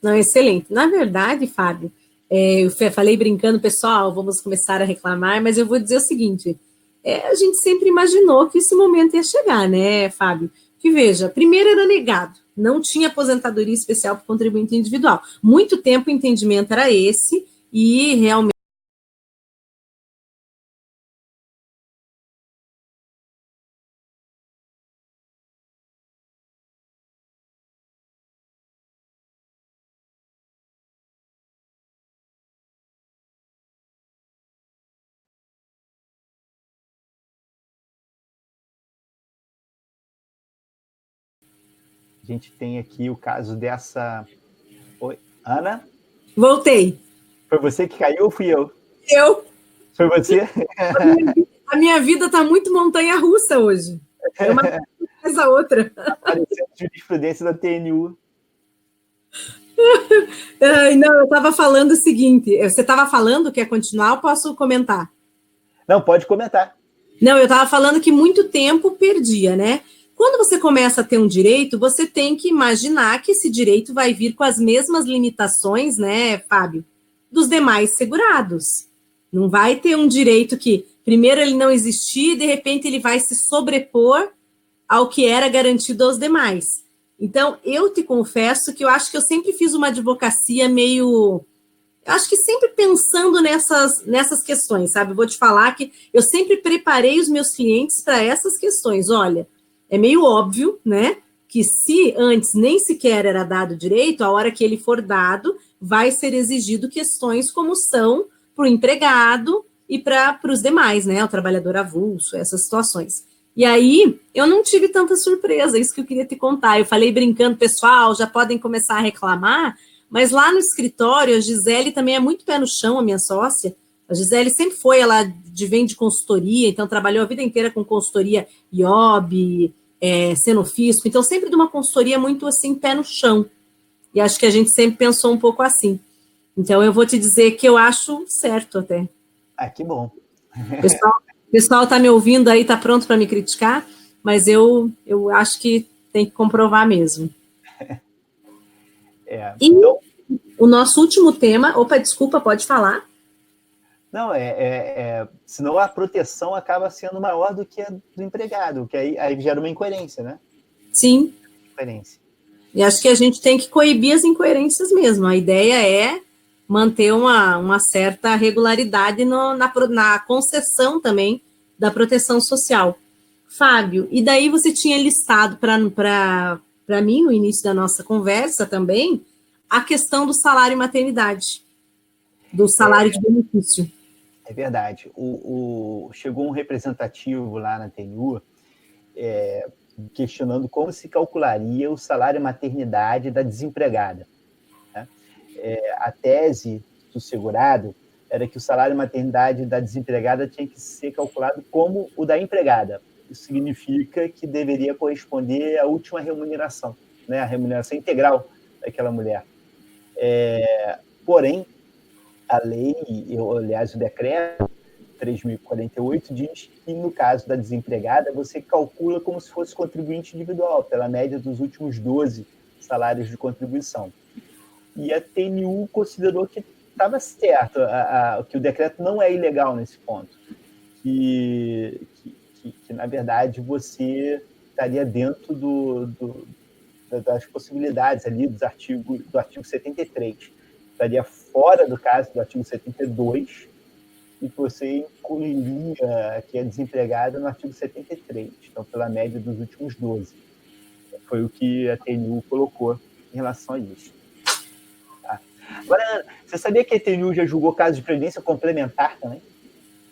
Não, excelente. Na verdade, Fábio, eu falei brincando, pessoal, vamos começar a reclamar, mas eu vou dizer o seguinte: a gente sempre imaginou que esse momento ia chegar, né, Fábio? Que veja, primeiro era negado, não tinha aposentadoria especial para o contribuinte individual. Muito tempo o entendimento era esse, e realmente a gente tem aqui o caso dessa... Oi, Ana? Voltei. Foi você que caiu ou fui eu? Eu. Foi você? A minha vida está muito montanha-russa hoje. É uma coisa a outra. Apareceu a jurisprudência da TNU. Não, eu estava falando o seguinte, você estava falando, quer continuar ou posso comentar? Não, pode comentar. Não, eu estava falando que muito tempo perdia, né? Quando você começa a ter um direito, você tem que imaginar que esse direito vai vir com as mesmas limitações, né, Fábio, dos demais segurados. Não vai ter um direito que, primeiro, ele não existia e, de repente, ele vai se sobrepor ao que era garantido aos demais. Então, eu te confesso que eu acho que eu sempre fiz uma advocacia meio... Eu acho que sempre pensando nessas questões, sabe? Eu vou te falar que eu sempre preparei os meus clientes para essas questões. Olha, é meio óbvio, né? Que se antes nem sequer era dado direito, a hora que ele for dado, vai ser exigido questões como são para o empregado e para os demais, né? O trabalhador avulso, essas situações. E aí, eu não tive tanta surpresa, isso que eu queria te contar. Eu falei brincando, pessoal, já podem começar a reclamar, mas lá no escritório, a Gisele também é muito pé no chão, a minha sócia. A Gisele sempre foi, ela vem de consultoria, então trabalhou a vida inteira com consultoria IOB, Cenofisco, então sempre de uma consultoria muito assim, pé no chão. E acho que a gente sempre pensou um pouco assim. Então eu vou te dizer que eu acho certo até. Ah, que bom. O pessoal está me ouvindo aí, está pronto para me criticar, mas eu acho que tem que comprovar mesmo. Então, e o nosso último tema... Opa, desculpa, pode falar. Não, senão a proteção acaba sendo maior do que a do empregado, que aí gera uma incoerência, né? Sim. Incoerência. E acho que a gente tem que coibir as incoerências mesmo. A ideia é manter uma certa regularidade na concessão também da proteção social. Fábio, e daí você tinha listado para mim, no início da nossa conversa também, a questão do salário e maternidade, do salário de benefício. É verdade. Chegou um representativo lá na TNU questionando como se calcularia o salário maternidade da desempregada. Né? A tese do segurado era que o salário maternidade da desempregada tinha que ser calculado como o da empregada. Isso significa que deveria corresponder à última remuneração, né? A remuneração integral daquela mulher. Porém, a lei, aliás, o decreto 3.048 diz que, no caso da desempregada, você calcula como se fosse contribuinte individual, pela média dos últimos 12 salários de contribuição. E a TNU considerou que estava certo, que o decreto não é ilegal nesse ponto, que na verdade, você estaria dentro das possibilidades ali do artigo 73. Estaria fora do caso do artigo 72, e você incluiria que é desempregada no artigo 73, então pela média dos últimos 12. Foi o que a TNU colocou em relação a isso. Tá? Agora, você sabia que a TNU já julgou casos de previdência complementar também?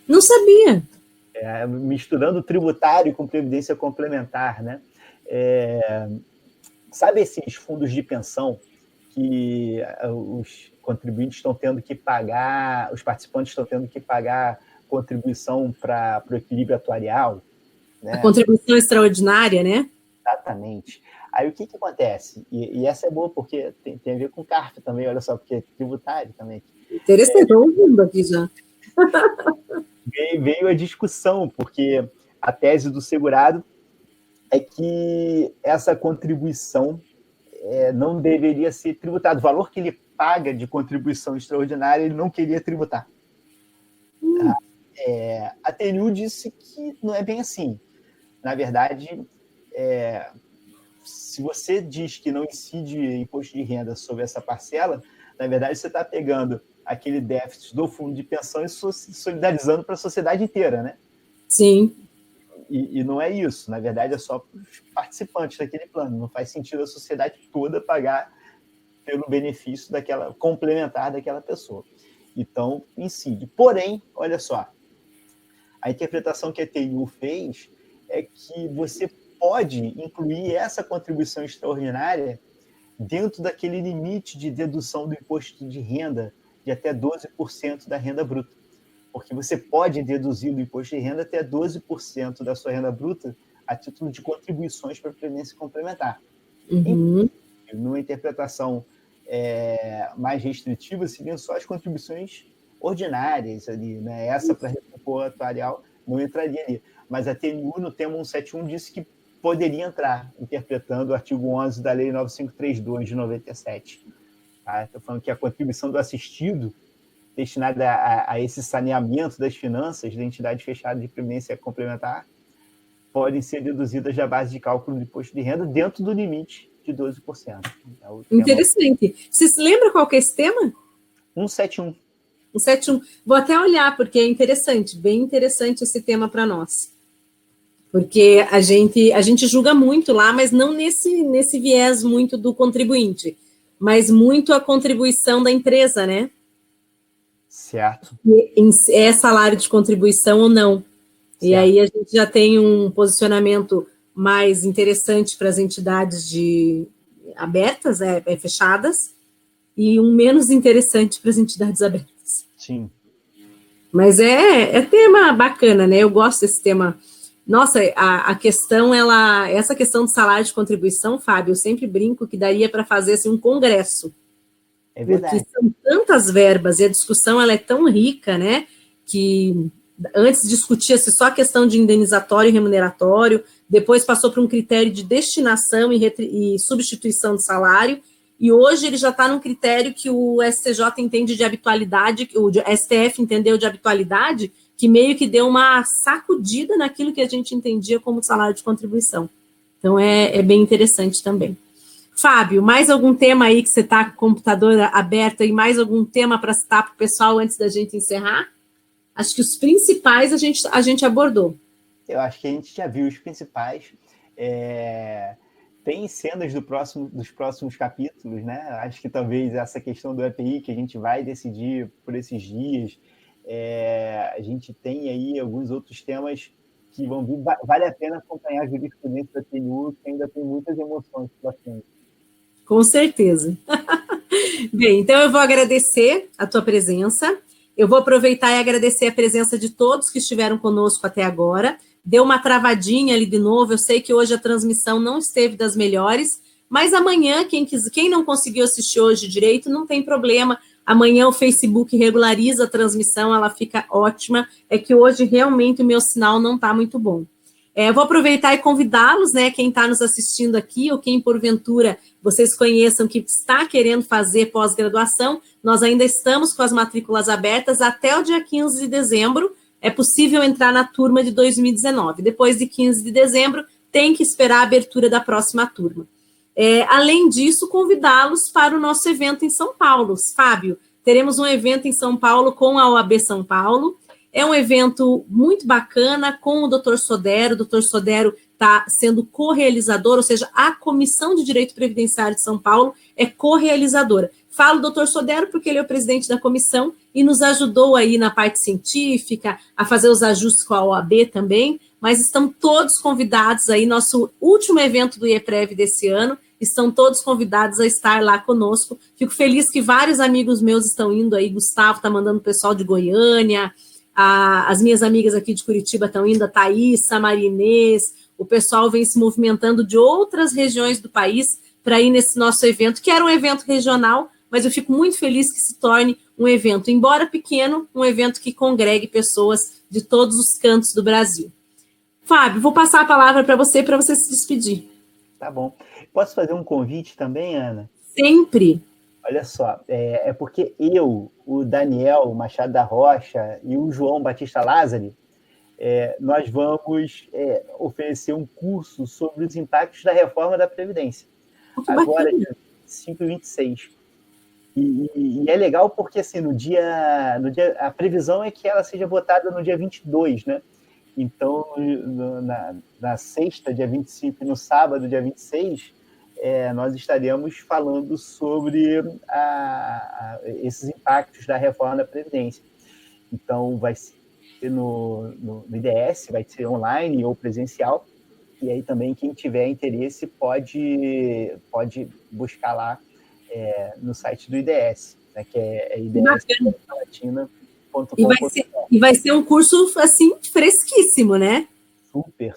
Não sabia. Misturando tributário com previdência complementar, né? Sabe esses fundos de pensão que os contribuintes estão tendo que pagar, os participantes estão tendo que pagar contribuição para o equilíbrio atuarial? Né? A contribuição extraordinária, né? Exatamente. Aí o que acontece? E essa é boa porque tem a ver com CARF também, olha só, porque é tributário também. Interessante, estou ouvindo aqui já. Veio a discussão, porque a tese do segurado é que essa contribuição não deveria ser tributada. O valor que ele paga de contribuição extraordinária, ele não queria tributar. A TNU disse que não é bem assim. Na verdade, se você diz que não incide imposto de renda sobre essa parcela, na verdade, você está pegando aquele déficit do fundo de pensão e solidarizando para a sociedade inteira, né? Sim. E não é isso. Na verdade, é só para os participantes daquele plano. Não faz sentido a sociedade toda pagar pelo benefício complementar daquela pessoa. Então, incide. Porém, olha só, a interpretação que a TNU fez é que você pode incluir essa contribuição extraordinária dentro daquele limite de dedução do imposto de renda de até 12% da renda bruta. Porque você pode deduzir do imposto de renda até 12% da sua renda bruta a título de contribuições para a previdência complementar. Uhum. Numa interpretação mais restritiva, seriam só as contribuições ordinárias ali, essa para recompor atuarial não entraria ali. Mas a TNU, no tema 171, disse que poderia entrar, interpretando o artigo 11 da Lei 9532 de 97. Tá? Estou falando que a contribuição do assistido, destinada a esse saneamento das finanças da entidade fechada de previdência complementar, podem ser deduzidas da base de cálculo do imposto de renda dentro do limite de 12%. Interessante. Você se lembra qual que é esse tema? 171. 171. Vou até olhar, porque é interessante, bem interessante esse tema para nós. Porque a gente julga muito lá, mas não nesse viés muito do contribuinte, mas muito a contribuição da empresa, né? Certo. É salário de contribuição ou não. Certo. E aí a gente já tem um posicionamento mais interessante para as entidades abertas, fechadas, e um menos interessante para as entidades abertas. Sim. Mas é tema bacana, né? Eu gosto desse tema. Nossa, a questão, essa questão do salário de contribuição, Fábio, eu sempre brinco que daria para fazer assim, um congresso. É verdade. Porque são tantas verbas e a discussão ela é tão rica, né? Que antes discutia-se só a questão de indenizatório e remuneratório, depois passou para um critério de destinação e substituição de salário, e hoje ele já está num critério que o STJ entende de habitualidade, que o STF entendeu de habitualidade, que meio que deu uma sacudida naquilo que a gente entendia como salário de contribuição. Então, é bem interessante também. Fábio, mais algum tema aí que você está com o computador aberto e mais algum tema para citar para o pessoal antes da gente encerrar? Acho que os principais a gente abordou. Eu acho que a gente já viu os principais. Tem cenas dos próximos capítulos, né? Acho que talvez essa questão do EPI que a gente vai decidir por esses dias, a gente tem aí alguns outros temas que vão vir. Vale a pena acompanhar a jurisprudência da TNU, que ainda tem muitas emoções pela frente. Com certeza. Bem, então eu vou agradecer a tua presença. Eu vou aproveitar e agradecer a presença de todos que estiveram conosco até agora. Deu uma travadinha ali de novo, eu sei que hoje a transmissão não esteve das melhores, mas amanhã, quem não conseguiu assistir hoje direito, não tem problema. Amanhã o Facebook regulariza a transmissão, ela fica ótima. É que hoje realmente o meu sinal não está muito bom. Vou aproveitar e convidá-los, né, quem está nos assistindo aqui, ou quem porventura vocês conheçam que está querendo fazer pós-graduação, nós ainda estamos com as matrículas abertas até o dia 15 de dezembro, é possível entrar na turma de 2019. Depois de 15 de dezembro, tem que esperar a abertura da próxima turma. Além disso, convidá-los para o nosso evento em São Paulo. Fábio, teremos um evento em São Paulo com a OAB São Paulo. É um evento muito bacana com o Dr. Sodero. O Dr. Sodero está sendo co-realizador, ou seja, a Comissão de Direito Previdenciário de São Paulo é co-realizadora. Falo Dr. Sodero porque ele é o presidente da comissão e nos ajudou aí na parte científica, a fazer os ajustes com a OAB também, mas estão todos convidados aí, nosso último evento do IEPREV desse ano, estão todos convidados a estar lá conosco. Fico feliz que vários amigos meus estão indo aí, Gustavo está mandando o pessoal de Goiânia, as minhas amigas aqui de Curitiba estão indo, a Thaís, a Marinês, o pessoal vem se movimentando de outras regiões do país para ir nesse nosso evento, que era um evento regional, mas eu fico muito feliz que se torne um evento, embora pequeno, um evento que congregue pessoas de todos os cantos do Brasil. Fábio, vou passar a palavra para você se despedir. Tá bom. Posso fazer um convite também, Ana? Sempre. Olha só, é porque eu, o Daniel Machado da Rocha e o João Batista Lázari, nós vamos oferecer um curso sobre os impactos da reforma da Previdência. Agora, dia 5 e 26. E é legal porque, assim, no dia, a previsão é que ela seja votada no dia 22, né? Então, na sexta, dia 25, e no sábado, dia 26, nós estaremos falando sobre esses impactos da reforma da Previdência. Então, vai ser no IDS, vai ser online ou presencial, e aí também quem tiver interesse pode buscar lá no site do IDS, né, que é ids.latina.com.br. E vai ser um curso, assim, fresquíssimo, né? Super.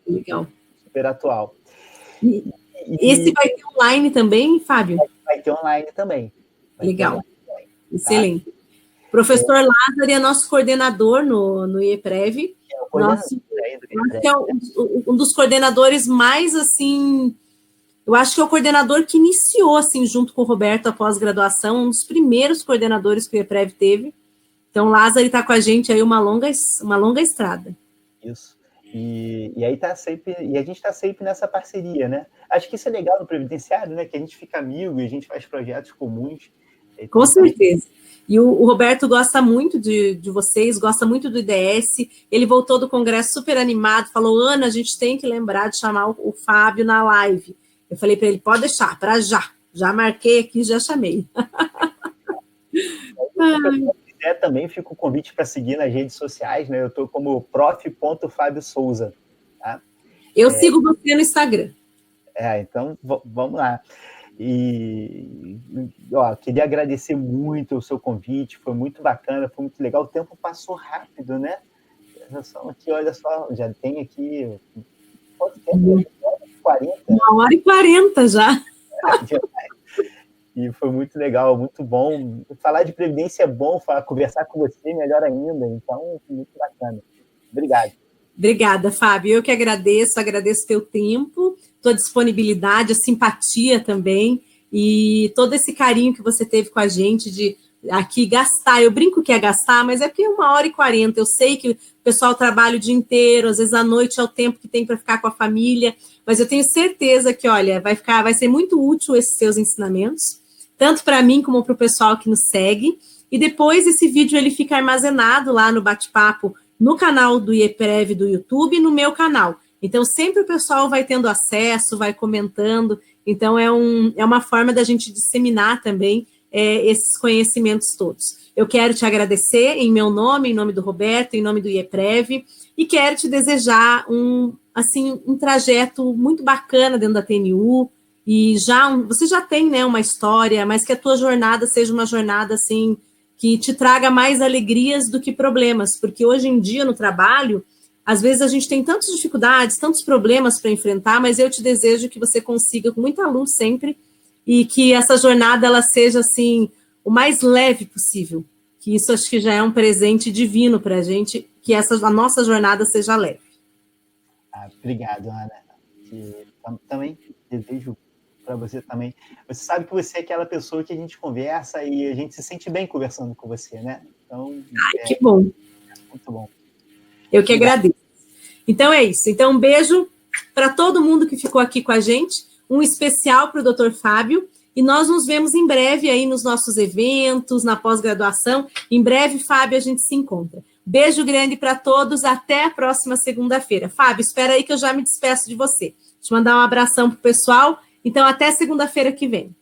Legal. Super atual. Esse vai ter online também, Fábio? Vai ter online também. Legal. Também, excelente. Tá? Professor Lázaro é nosso coordenador no IEPREV. Nossa, eu acho que é um dos coordenadores mais, assim, eu acho que é o coordenador que iniciou, assim, junto com o Roberto, a pós-graduação, um dos primeiros coordenadores que o IEPREV teve. Então, o Lázaro está com a gente aí uma longa estrada. Isso. E aí tá sempre, e a gente está sempre nessa parceria, né? Acho que isso é legal no previdenciário, né? Que a gente fica amigo e a gente faz projetos comuns. Então, com certeza. E o Roberto gosta muito de vocês, gosta muito do IDS. Ele voltou do congresso super animado, falou: Ana, a gente tem que lembrar de chamar o Fábio na live. Eu falei para ele: pode deixar, para já. Já marquei aqui, já chamei. Se quiser, também fica o convite para seguir nas redes sociais, né? Eu estou como prof.Fábio Souza. Tá? Eu sigo você no Instagram. Então vamos lá. E queria agradecer muito o seu convite, foi muito bacana, foi muito legal. O tempo passou rápido, né? Aqui, olha só, já tem aqui. Quanto tempo? 40? 1h40 já. E foi muito legal, muito bom. Falar de previdência é bom, conversar com você melhor ainda. Então, muito bacana. Obrigado. Obrigada, Fábio. Eu que agradeço teu tempo, tua disponibilidade, a simpatia também, e todo esse carinho que você teve com a gente de aqui gastar. Eu brinco que é gastar, mas é porque é 1h40. Eu sei que o pessoal trabalha o dia inteiro, às vezes à noite é o tempo que tem para ficar com a família, mas eu tenho certeza que, olha, vai ser muito útil esses seus ensinamentos, tanto para mim como para o pessoal que nos segue. E depois esse vídeo ele fica armazenado lá no bate-papo no canal do IEPREV do YouTube e no meu canal. Então, sempre o pessoal vai tendo acesso, vai comentando. Então, é uma forma da gente disseminar também esses conhecimentos todos. Eu quero te agradecer em meu nome, em nome do Roberto, em nome do IEPREV, e quero te desejar um trajeto muito bacana dentro da TNU, e você já tem, né, uma história, mas que a tua jornada seja uma jornada, assim, que te traga mais alegrias do que problemas, porque hoje em dia no trabalho, às vezes a gente tem tantas dificuldades, tantos problemas para enfrentar, mas eu te desejo que você consiga com muita luz sempre e que essa jornada ela seja assim o mais leve possível, que isso acho que já é um presente divino para a gente, que a nossa jornada seja leve. Obrigado, Ana. Também desejo para você também. Você sabe que você é aquela pessoa que a gente conversa e a gente se sente bem conversando com você, né? Então, que bom. Muito bom. Eu que agradeço. Então é isso. Então um beijo para todo mundo que ficou aqui com a gente, um especial para o Dr. Fábio, e nós nos vemos em breve aí nos nossos eventos, na pós-graduação. Em breve, Fábio, a gente se encontra. Beijo grande para todos, até a próxima segunda-feira. Fábio, espera aí que eu já me despeço de você. Deixa eu mandar um abração pro pessoal. Então, até segunda-feira que vem.